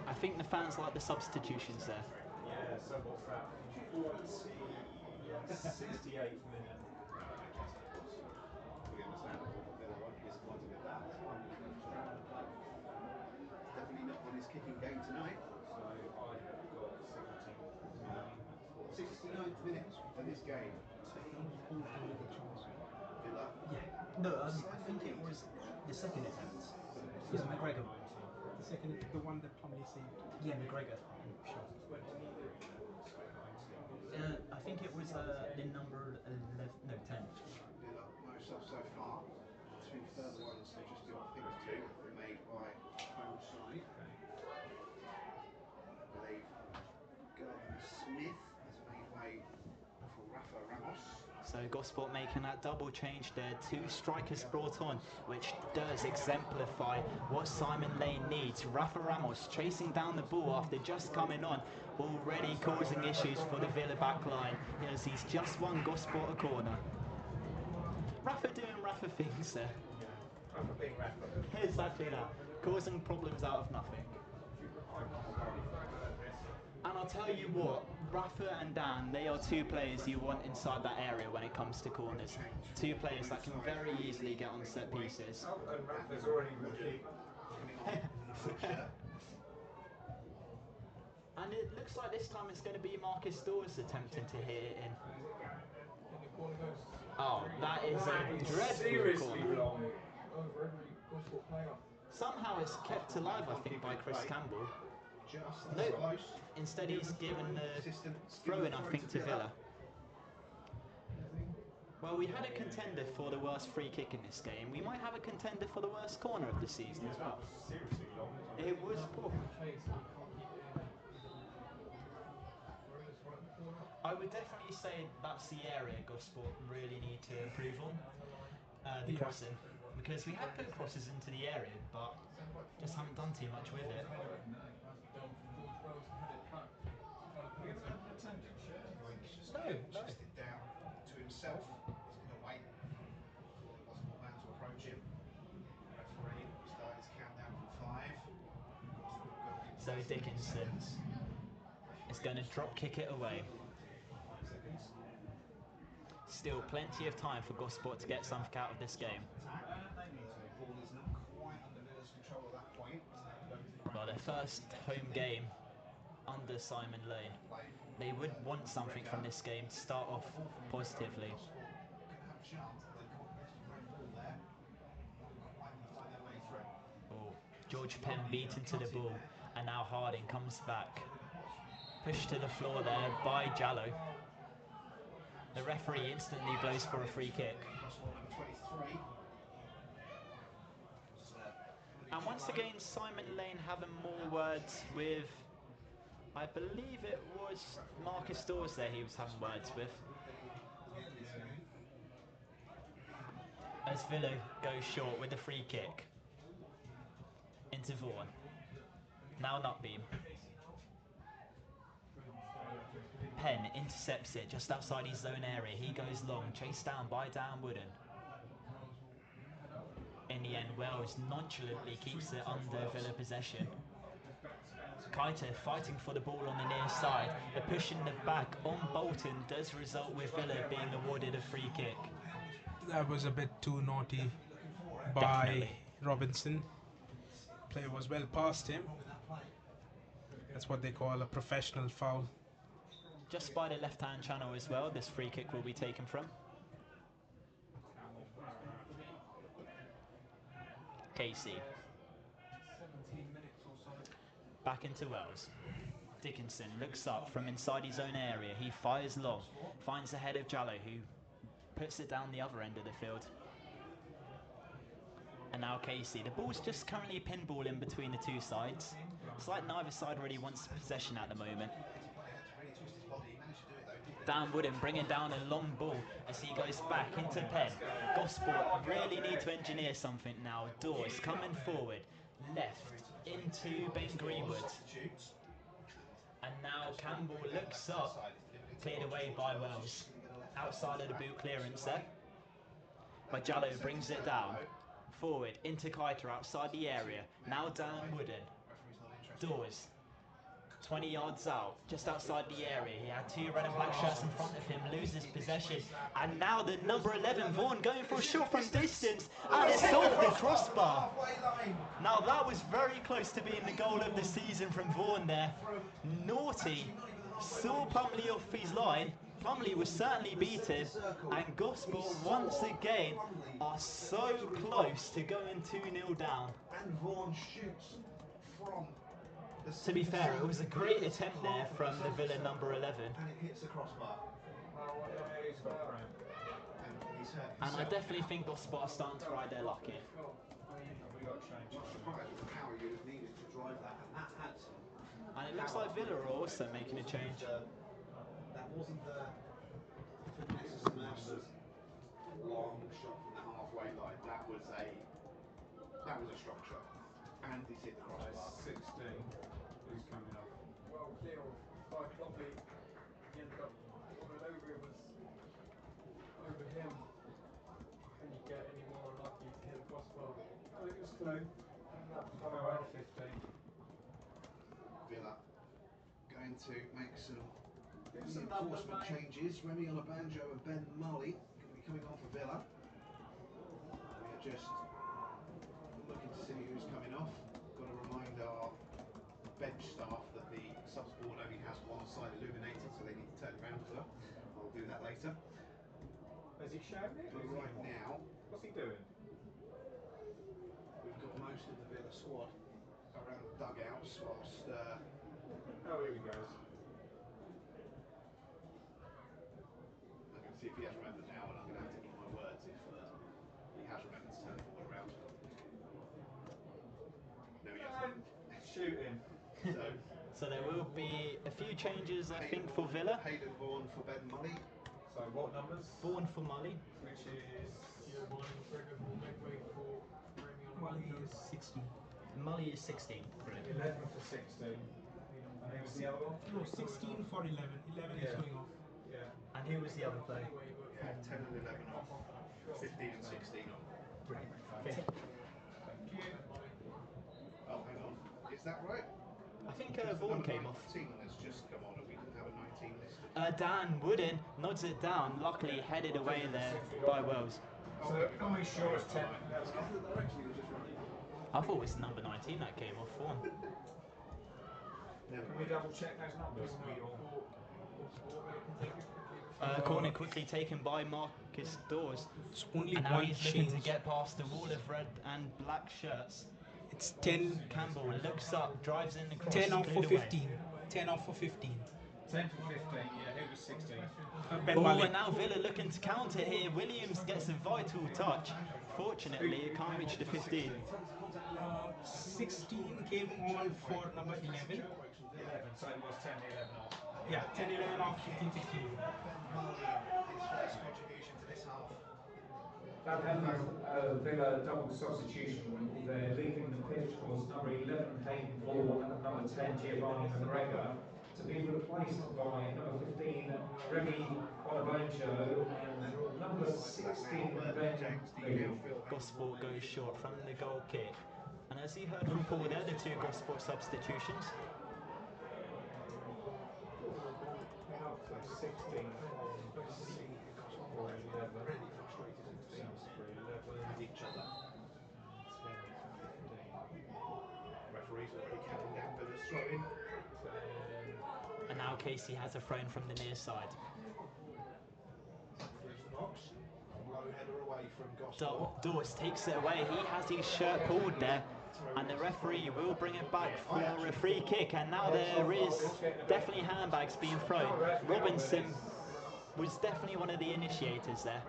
I think the fans like the substitutions there. Yeah, so what's that? 68th minute. Fully understandable, but Villa minutes for this game. Villa. Yeah. No, I think it was the second attempt. Yeah, McGregor. The second, the one that Plumley saved. Yeah, McGregor. Sure. I think it was the number 11, no, 10. Villa by yourself so far. Two further ones have just been, I think it's two, have been made by home side. I believe Gardner Smith has made way for Rafa Ramos. So Gosport making that double change there, 2 strikers brought on, which does exemplify what Simon Lane needs. Rafa Ramos chasing down the ball after just coming on, already causing issues for the Villa back line, as he's just won Gosport a corner. Rafa doing Rafa things there. Rafa being Rafa. Exactly that, causing problems out of nothing. And I'll tell you what, Rafa and Dan, they are 2 players you want inside that area when it comes to corners. 2 players that can very easily get on set pieces. Oh, and Rafa's already with the keeper. And it looks like this time it's going to be Marcus Dawes attempting to hit it in. Oh, that is a dreadful Seriously corner. wrong. Over every Gosport player. Somehow it's kept alive, I think, by Chris Campbell. Just No, close. instead he's given the throw-in, I think, to Villa. Well, we had a contender for the worst free kick in this game. We might have a contender for the worst corner of the season as well. Seriously long. It was poor. I would definitely say that's the area Gosport really need to improve on, the crossing. Because we had good crosses into the area, but just haven't done too much with it. No. Just it down to himself. He's going to wait for the Gosport man to approach him. Referee started his countdown from 5. So Dickinson is going to drop kick it away. Still plenty of time for Gosport to get something out of this game. Ball isn't quite under Villa's control at that point. Well, their first home game under Simon Lane. They would want something from this game to start off positively. Oh, George Penn beaten to the ball, and now Harding comes back. Pushed to the floor there by Jallo. The referee instantly blows for a free kick. And once again, Simon Lane having more words with, I believe it was Marcus Dawes there he was having words with. As Villa goes short with the free kick. Into Vaughan. Now Nutbeam. Penn intercepts it just outside his zone area. He goes long, chased down by Dan Wooden. In the end, Wells nonchalantly keeps it under Villa possession. Keita fighting for the ball on the near side. A push in the back on Bolton does result with Villa being awarded a free kick. That was a bit too naughty by Definitely. Robinson. Player was well past him. That's what they call a professional foul. Just by the left-hand channel as well, this free kick will be taken from. Casey. Back into Wells. Dickinson looks up from inside his own area. He fires long, finds the head of Jallo, who puts it down the other end of the field. And now Casey. The ball's just currently pinballing between the 2 sides. It's like neither side really wants possession at the moment. Dan Wooden bringing down a long ball as he goes back into Penn. Gosport really need to engineer something now. Dawes coming forward, left into Ben Greenwood. And now Campbell looks up, cleared away by Wells. Outside of the boot clearance there. But Jallo brings it down. Forward into Keita outside the area. Now Dan Wooden. Dawes. 20 yards out, just outside the area. He had 2 red and black shirts in front of him, loses possession. And now the number 11, Vaughan, going for a shot from distance. And it's off the crossbar. Now that was very close to being the goal of the season from Vaughan there. Naughty. saw Plumley off his line. Plumley was certainly beaten, and Gosport once again are so close to going 2-0 down. And Vaughan shoots from the To be fair, it was a great attempt there from the Villa number 11. And it hits the crossbar. And he's hurt And I himself. definitely think Gosport are starting to ride their luck here. Not surprised with the power you'd have needed to drive that. And that had And it looks like Villa are also making a change. That wasn't the finesse of Mercer's long shot from the halfway line. That was a strong shot. And he's hit the crossbar. 16. Who's coming up? Well clear by Plumley. He ended up falling over. It was over him. Can you get any more lucky to hit the crossbar? I think it was close. Around 15. Villa going to make some reinforcement changes. Remy on a banjo and Ben Mully going to be coming on for Villa. We are just looking to see who's coming off. Got to remind our bench staff that the subs board only has one side illuminated, so they need to turn around for them. I'll do that later. Has he shown it? But right now, What's he doing? we've got most of the Villa squad around the dugouts, whilst Oh, here he goes. I'm going to see if he has remembered now, and I'm going to have to eat my words if he has remembered to turn forward around. No, he hasn't. Shooting. So there will be a few changes, I think, for Villa. Hayden Vaughan for Ben Mully. So what numbers? Vaughan for Mully. Which is... Mully is 16. Mully is 16. Brilliant. 11 for 16. And who was the other one? No, 16 for 11. 11 is going off. Yeah. And who was the other player? Yeah, 10 and 11 off. 15 and 16 on. Brilliant. Thank you. Oh, hang on. Is that right? I think Because the Vaughan number came off. 19 has just come on, and we didn't have a 19 listed. Dan Wooden nods it down, luckily headed away there by Wells. So are we sure it's 10? I thought it was number 19 that came off Vaughan. Never Can we mind. double check those numbers? Corner quickly taken by Marcus Dawes. It's only And now one he's looking change. to get past the wall of red and black shirts. It's 10, Campbell looks up, drives in across. 10 off for cleared away. 15. 10 off for 15. 10 for 15, yeah, who was 16? Ben Oh, Mully. and now Villa looking to counter here. Williams gets a vital touch. Fortunately, it can't reach the 15. 16 came on for number 11. 11, so it was 10, 11 off. Yeah, 10, 11 off, 15, 16. Mully, his first contribution to this half. That had Villa double substitution. They're leaving the pitch was number 11 Hayden Vaughan and number 10 Giovanni McGregor to be replaced by number 15 Remy Bonaventure and number 16 Ben Lee. Gosport goes short from the goal kick. And as you heard from Paul, they're the two Gosport substitutions. 16 for 11. At each other. Referees already counting down Villa's throw in. And now Casey has a thrown from the near side. Through the box. Low header away from Gosport. Dawes takes it away. He has his shirt pulled there. And the referee will bring it back for a free kick. And now there is definitely handbags being thrown. Robinson was definitely one of the initiators there.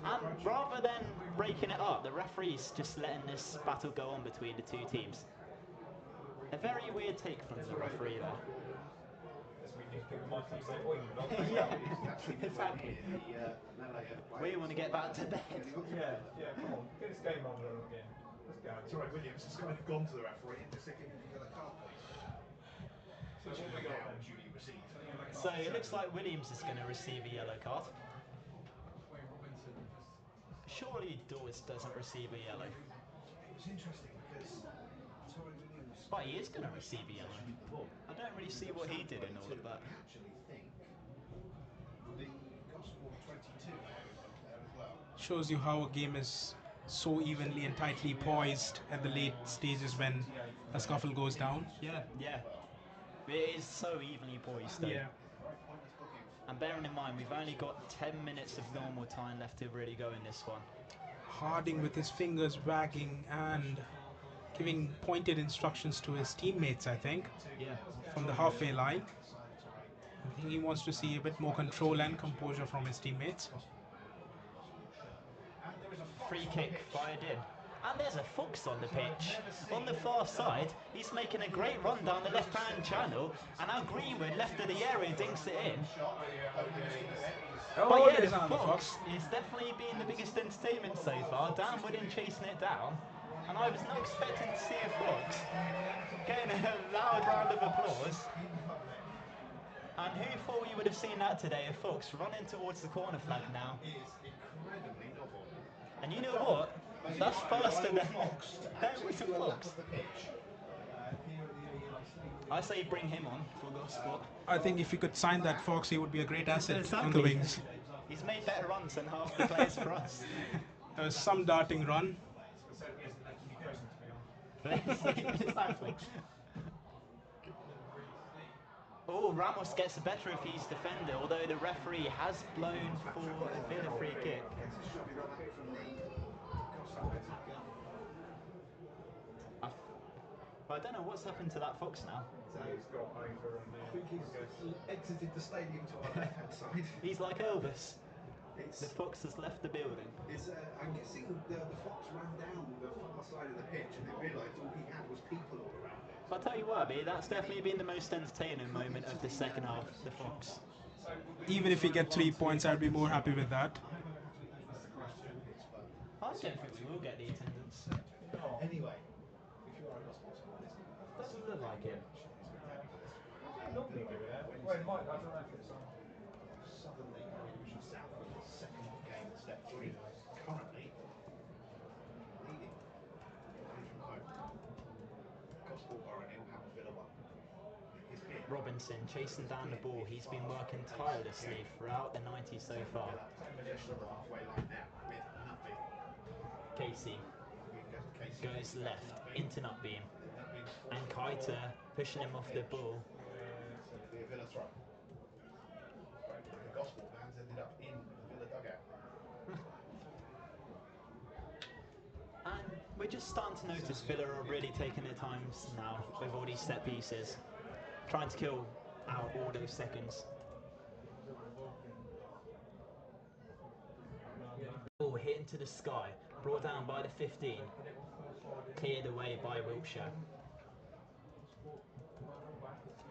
And rather than breaking it up, the referee's just letting this battle go on between the two teams. A very weird take from the referee there. Yeah, exactly. We want to get back to bed. Yeah, come on, get this game on again. Let's go. Sorry, Williams has kind of gone to the referee and just said, "Give me the other card, please." So what we got then? Duty received. So it looks like Williams is going to receive a yellow card. Surely Dawes doesn't receive a yellow. It was interesting because Torrey Williams. But he is going to receive a yellow. I don't really see what he did in all of that. I actually think the Gosport 22 there as well. Shows you how a game is so evenly and tightly poised at the late stages when a scuffle goes down. Yeah. It is so evenly poised though. Yeah. And bearing in mind, we've only got 10 minutes of normal time left to really go in this one. Harding with his fingers wagging and giving pointed instructions to his teammates, I think, Yeah. from the halfway line. I think he wants to see a bit more control and composure from his teammates. Free kick fired in. And there's a Fox on the pitch. On the far side, he's making a great run down the left-hand channel, and now Greenwood, left of the area, dinks it in. Oh, But yeah, there's the another Fox is definitely been the biggest entertainment so far. Dan Wooden chasing it down. And I was not expecting to see a Fox getting a loud round of applause. And who thought we would have seen that today? A Fox running towards the corner flag now. And you know what? That's faster than that was a Fox. I say bring him on for Gosport. I think if you could sign that Fox, he would be a great asset on the wings. He's made better runs than half the players for us. Some darting run. Exactly. Oh, Ramos gets the better of his defender, although the referee has blown for a Villa free kick. I don't know what's happened to that Fox now. I think he's exited the stadium to our left-hand side. He's like Elvis. The Fox has left the building. I'm guessing the Fox ran down the far side of the pitch and they realised all he had was people all around it. But I'll tell you what, Abby, that's definitely been the most entertaining moment of the second half, the Fox. Even if we get 3 points, I'd be more happy with that. I don't think we will get the attendance. Anyway, if you are a Gosport supporter, Doesn't look like it. Normally do it. Well, it might, I don't know if it's on. Southern League Division South for the second game of step 3. Currently leading away from home. Gosport Borough 0, Hanworth Villa 1. Robinson chasing down the ball. He's been working tirelessly throughout the 90 so far. Halfway line now with Nutby. Casey goes left into Nutbeam. And Kaita pushing him off the ball. The Villa throw. The Gosport fans ended up in the Villa dugout. And we're just starting to notice Villa are really taking their times now with all these set pieces. Trying to kill out all those seconds. Ball hit into the sky, brought down by the 15. Cleared away by Wiltshire.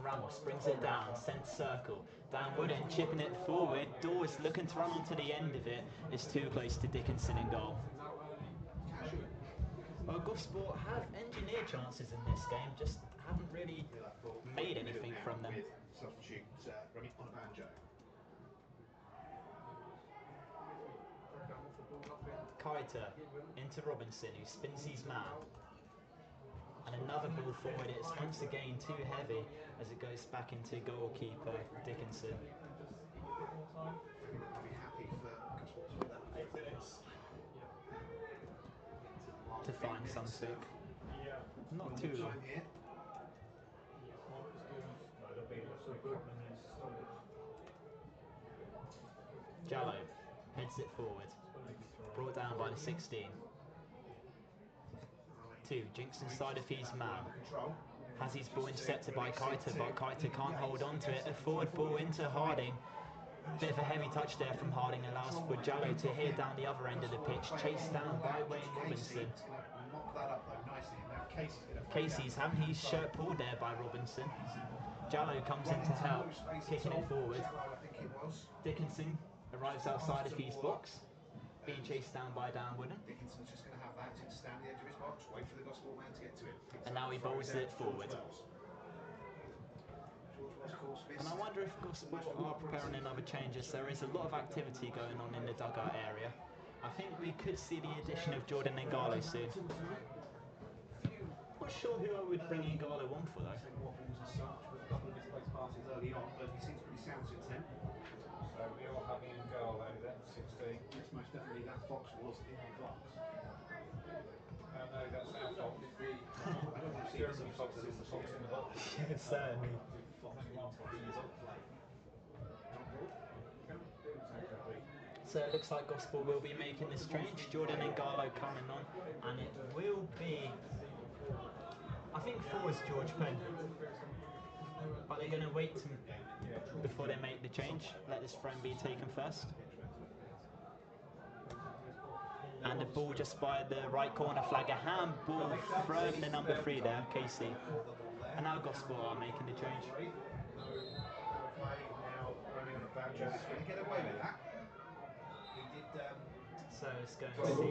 Ramos brings it down, centre circle. Dan Wooden chipping it forward. Dawes looking to run onto the end of it. It's too close to Dickinson in goal. Well, Gosport have engineered chances in this game, just haven't really made anything from them. Substitute Remy on a banjo. Kaita into Robinson, who spins his man. And another ball forward. It's once again too heavy as it goes back into goalkeeper Dickinson. I'll be happy for To find something. Not too long. here. Jallo heads it forward. Brought down by the 16. 2, jinks inside of his man. Has his ball intercepted by Kaita, but Kaita can't hold on to it. A forward ball into Harding. Bit of a heavy touch there from Harding, allows for Jallo to head down the other end of the pitch, chased down by Wayne Robinson. Mock that up though nicely. Now Casey's having his shirt pulled there by Robinson. Jallo comes in to help, kicking it forward. Dickinson arrives outside of his box, being chased down by Dan Wooden. Dickinson's just going to have that, stand the edge of his box, wait for the Gosport man to get to it. And now he bowls it forward. And I wonder if Gosport are preparing another changes. There is a lot of activity going on in the dugout area. I think we could see the addition of Jordan Ngalo soon. Not sure who I would bring Ngalo on for though. Early on, but he seems pretty sound since then. So we are having a goal over there, 16. Yes, most definitely that box was in the box. No, that's our fault. I don't want to see Jeremy Fox is the fox in the box. Yeah, certainly. So it looks like Gosport will be making this change. Jordan and Garlow coming on, and it will be, I think, four is George Penn. But they're going to wait before they make the change. Let this frame be taken first. And the ball just by the right corner flag, a handball from the number 3 there, Casey. And now Gosport are making the change. Get away with that. So it's going to see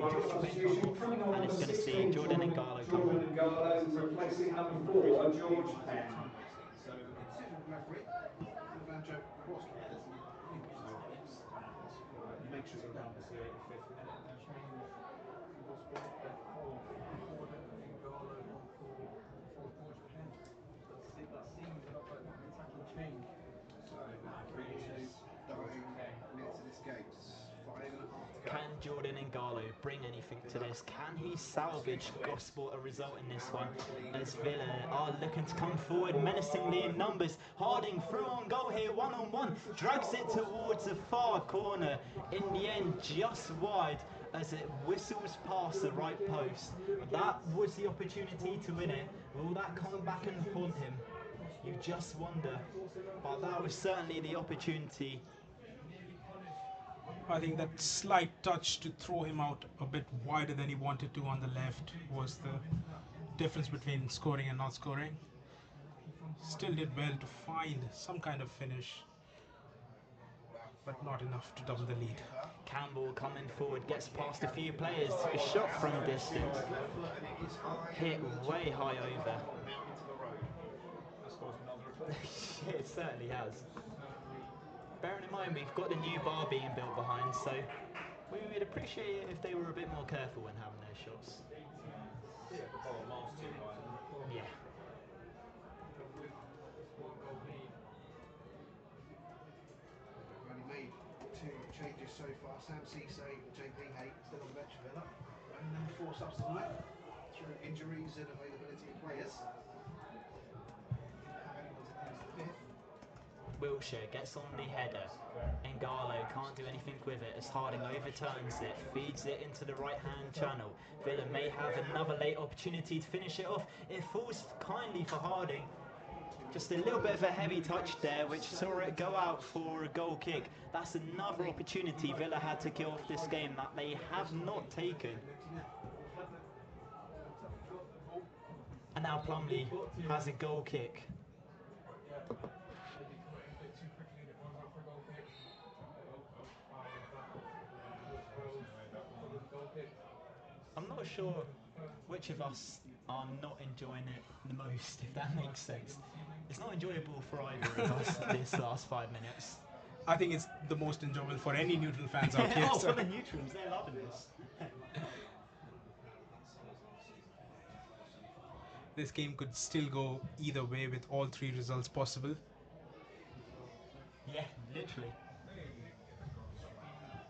George Penn come off, and it's going to see Jordan and Garlow come Jordan on. and Garlow replacing number 4, George Penn. So the decision referee, Banjo was careless. You make sure you're down to the 85th minute. That seems a lot like an attacking change. So, previous dying minutes of this game. 5.5 to go. Can Jordan and Garlow bring anything to this? Can he salvage Gosport a result in this one? As Villa are looking to come forward menacingly in numbers. Harding through on goal here, one-on-one. Drags it towards the far corner. In the end, just wide as it whistles past the right post. That was the opportunity to win it. Will that come back and haunt him? You just wonder. But that was certainly the opportunity. I think that slight touch to throw him out a bit wider than he wanted to on the left was the difference between scoring and not scoring. Still did well to find some kind of finish, but not enough to double the lead. Campbell coming forward, gets past a few players. A shot from distance. Hit way high over. It certainly has. Bearing in mind we've got the new bar being built behind, so we would appreciate it if they were a bit more careful when having their shots. Yeah. Only made 2 changes so far. Sam Cisse and JP Hay still on the bench for Villa. Only number 4 subs tonight through injuries and availability of players. Didn't have anyone to use the 5th. Wilshire gets on the header, and Garlow can't do anything with it as Harding overturns it, feeds it into the right-hand channel. Villa may have another late opportunity to finish it off. It falls kindly for Harding. Just a little bit of a heavy touch there, which saw it go out for a goal kick. That's another opportunity Villa had to kill off this game that they have not taken. And now Plumley has a goal kick. I'm not sure which of us are not enjoying it the most, if that makes sense. It's not enjoyable for either of us this last 5 minutes. I think it's the most enjoyable for any neutral fans out here. Oh, so. for the neutrals, they're loving this. This game could still go either way with all 3 results possible. Yeah, literally.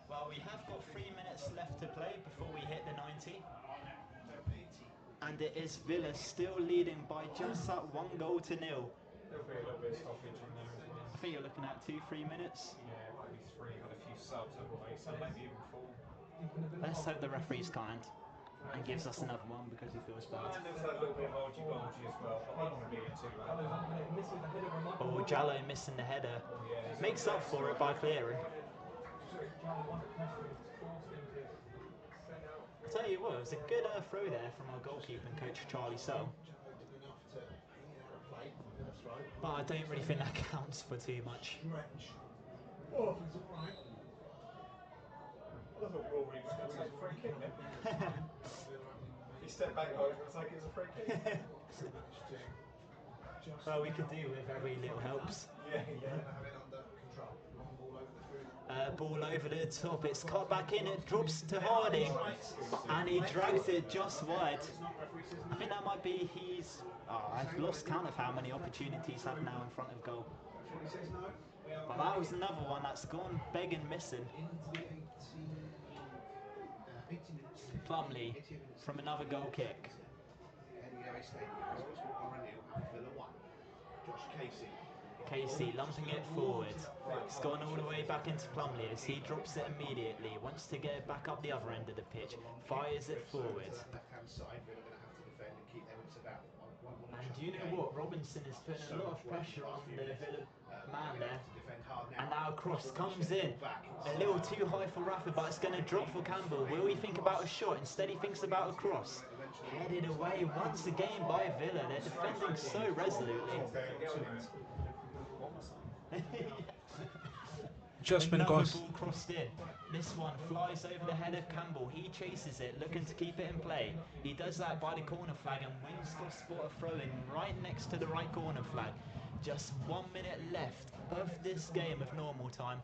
Well, we have got 3 minutes left to play before we hit the 90. And it is Villa still leading by just that 1 goal to 0. There'll be a little bit of stoppage in there as well. I think you're looking at 2-3 minutes. Yeah, maybe 3 with a few subs, so maybe even 4. Let's hope the referee's kind and gives us another one because he feels bad. And there's that little bit of argy-bargy as well, but I don't want to be in too loud. Oh, Jallow missing the header. Makes up for it by clearing. I'll tell you what, it was a good throw there from our goalkeeping coach, Charlie Sell. But I don't really think that counts for too much. Oh, he's alright. I thought Rory was going to take a free kick then. He stepped back over and like it was a free kick. Well, we could do with every little helps. Yeah. Have it under control. Long ball over the through. Ball over the top, it's cut back in, it drops to Harding, and he drags it just wide. I think that might be I've lost count of how many opportunities have now in front of goal. He says no. But that was another one that's gone begging missing. Into the 80 minutes. Plumley from another goal kick. NEI Stadium. Gosport Borough 0, Villa 1. Josh Casey. Casey lumping it forward. It's gone all the way back into Plumley as he drops it immediately. Wants to get it back up the other end of the pitch. Fires it forward. Left-hand side, Villa going to have to defend and keep their wits about. And you know what? Robinson is putting a lot of pressure on the Villa man there. And now cross comes in. A little too high for Rafa, but it's going to drop for Campbell. Will he think about a shot? Instead he thinks about a cross. Headed away once again by Villa. They're defending so resolutely. Just been Another cost. ball crossed in. This one flies over the head of Campbell. He chases it, looking to keep it in play. He does that by the corner flag and wins Gosport a throw-in right next to the right corner flag. Just 1 minute left of this game of normal time.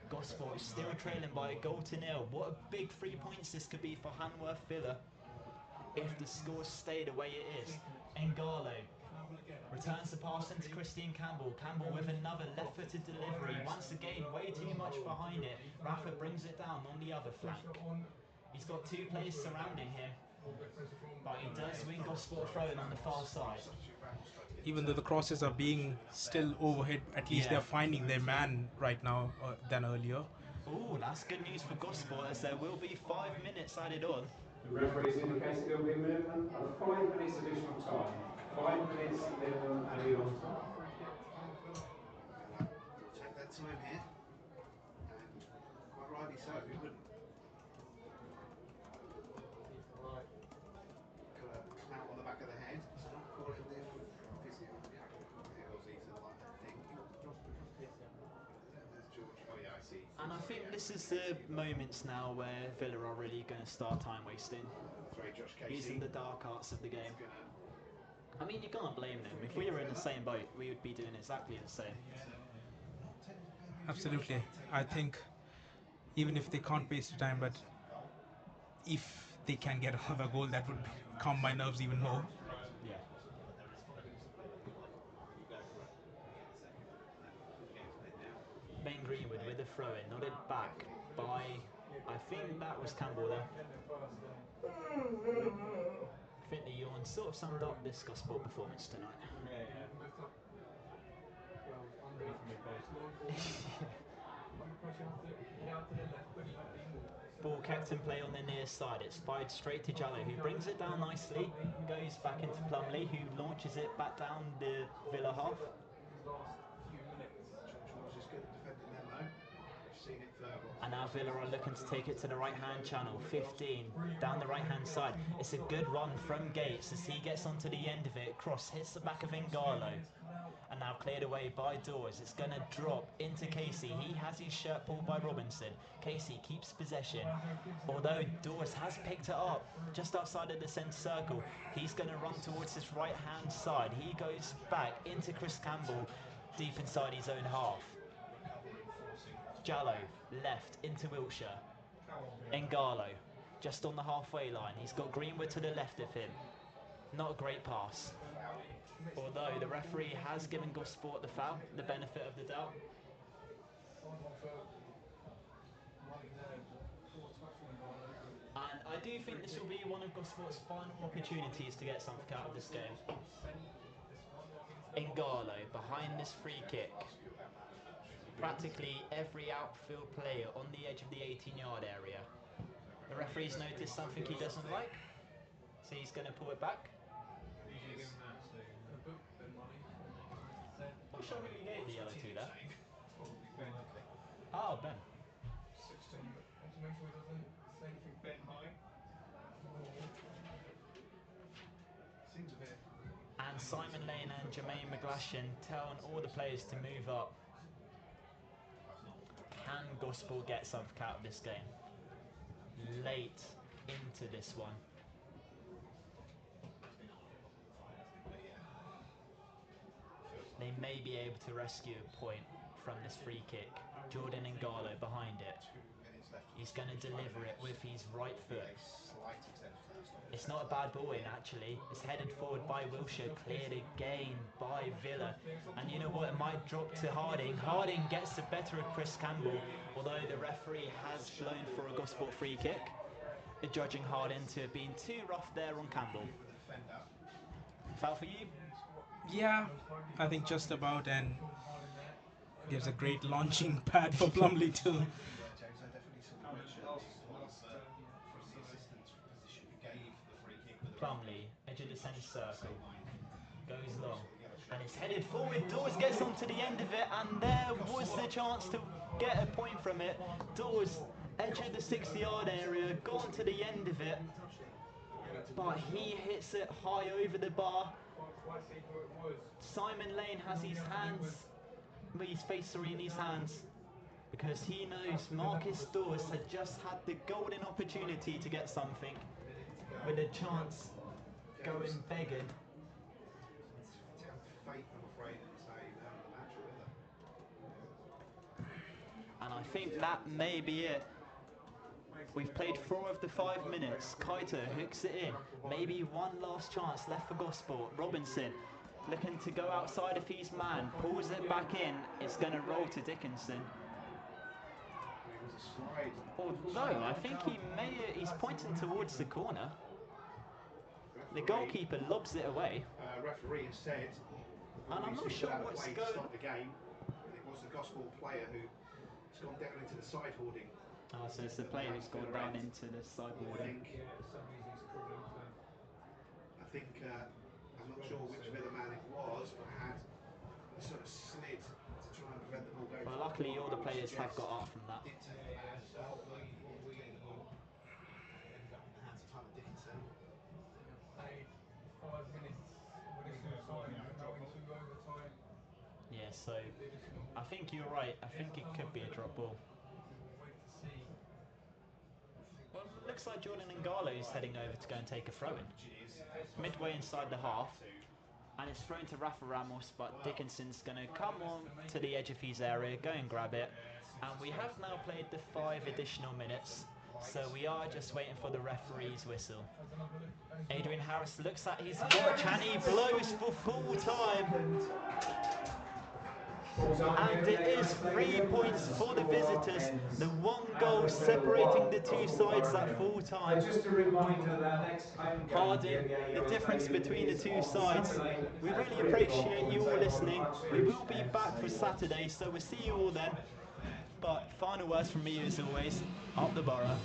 Gosport still trailing by a goal to nil. What a big 3 points this could be for Hanworth Villa if the score stay the way it is. Ngalo returns the pass into Christian Campbell. Campbell with another left-footed delivery. Once again, way too much behind it. Rafa brings it down on the other flank. He's got two players surrounding him, but he does win Gosport throwing on the far side. Even though the crosses are being still overhead, at least they're finding their man right now than earlier. Oh, that's good news for Gosport as there will be 5 minutes added on. The referees indicated there will be a minimum of 5 minutes additional time. 5 minutes minimum added on time. We'll take that time here, and quite rightly so, who wouldn't? Got a clout on the back of the head. It's not quite a different physio. It was Ethan, like, I think. There's George. Oh yeah, I see. And I think this is the moments now where Villa are really going to start time wasting, using the dark arts of the game. I mean, you can't blame them. If we were in the same boat, we would be doing exactly the same. Absolutely. I think even if they can't waste the time, but if they can get another goal, that would calm my nerves even more. Yeah. Ben Greenwood with a throw-in, nodded back by, I think that was Campbell there. I think the yawn sort of summed up this Gosport performance tonight. Ball kept in play on the near side. It's fired straight to Jallo, who brings it down nicely, goes back into Plumley, who launches it back down the Villa half. George is good at defending them though. We've seen it for. And now Villa are looking to take it to the right-hand channel. 15 down the right-hand side. It's a good run from Gates as he gets onto the end of it. Cross hits the back of Ngalo. And now cleared away by Dawes. It's going to drop into Casey. He has his shirt pulled by Robinson. Casey keeps possession. Although Dawes has picked it up just outside of the centre circle, he's going to run towards his right-hand side. He goes back into Chris Campbell, deep inside his own half. Jallo, left into Wiltshire. Ngalo, just on the halfway line. He's got Greenwood to the left of him. Not a great pass. Although the referee has given Gosport the foul, the benefit of the doubt. And I do think this will be one of Gosport's final opportunities to get something out of this game. Ngalo behind this free kick. Practically every outfield player on the edge of the 18-yard area. The referee's noticed something he doesn't like, so he's going to pull it back. Not sure who he gave the yellow to there. Oh, Ben. Seems a bit. And Simon Lane and Jermaine McGlashan telling all the players to move up. Can Gosport get something out of this game? Late into this one. They may be able to rescue a point from this free kick. Jordan Ngalo behind it. He's going to deliver it with his right foot. It's not a bad ball in actually. It's headed forward by Wiltshire, cleared again by Villa. And you know what, it might drop to Harding. Harding gets the better of Chris Campbell, although the referee has blown for a Gosport free kick, judging Harding to have been too rough there on Campbell. Foul for you? Yeah, I think just about, and gives a great launching pad for Plumley too. James, I definitely saw the red shirt for the assistance position who gave the free kick with the Plumley, edge of the centre circle, goes long, and it's headed forward. Dawes gets onto the end of it, and there was the chance to get a point from it. Dawes, edge of the 60-yard area, gone to the end of it, but he hits it high over the bar. Simon Lane has his hands, his face sorry, in his hands, because he knows Marcus Dawes had just had the golden opportunity to get something, with a chance going begging. fate, I'm afraid, in this match, really. And I think that may be it. We've played 4 of the 5 minutes. Kaito hooks it in. Maybe one last chance left for Gosport. Robinson looking to go outside of his man. Pulls it back in. It's going to roll to Dickinson. Although I think he's pointing towards the corner. The goalkeeper lobs it away. Referee has said, and I'm not sure what's going on. The game. It was the Gosport player who's gone down into the side hoarding. Oh, so it's the player who's gone down into the side hoarding. I think I'm not sure which Villa man it was, but had sort of slid to try and prevent the ball going. Well, luckily all the players have got up from that. Yeah, so I think you're right. I think it could be a drop ball. Well, looks like Jordan Ngalo is heading over to go and take a throw in. Midway inside the half, and it's thrown to Rafa Ramos, but Dickinson's going to come on to the edge of his area, go and grab it. And we have now played the 5 additional minutes, so we are just waiting for the referee's whistle. Adrian Harris looks at his watch and he blows for full time. And it is 3 points for the visitors. The 1 goal separating the two sides at full time. Just a reminder that next home game, Harding, the difference between the two sides. We really appreciate you all listening. We will be back for Saturday, so we'll see you all then. But final words from me as always, up the borough.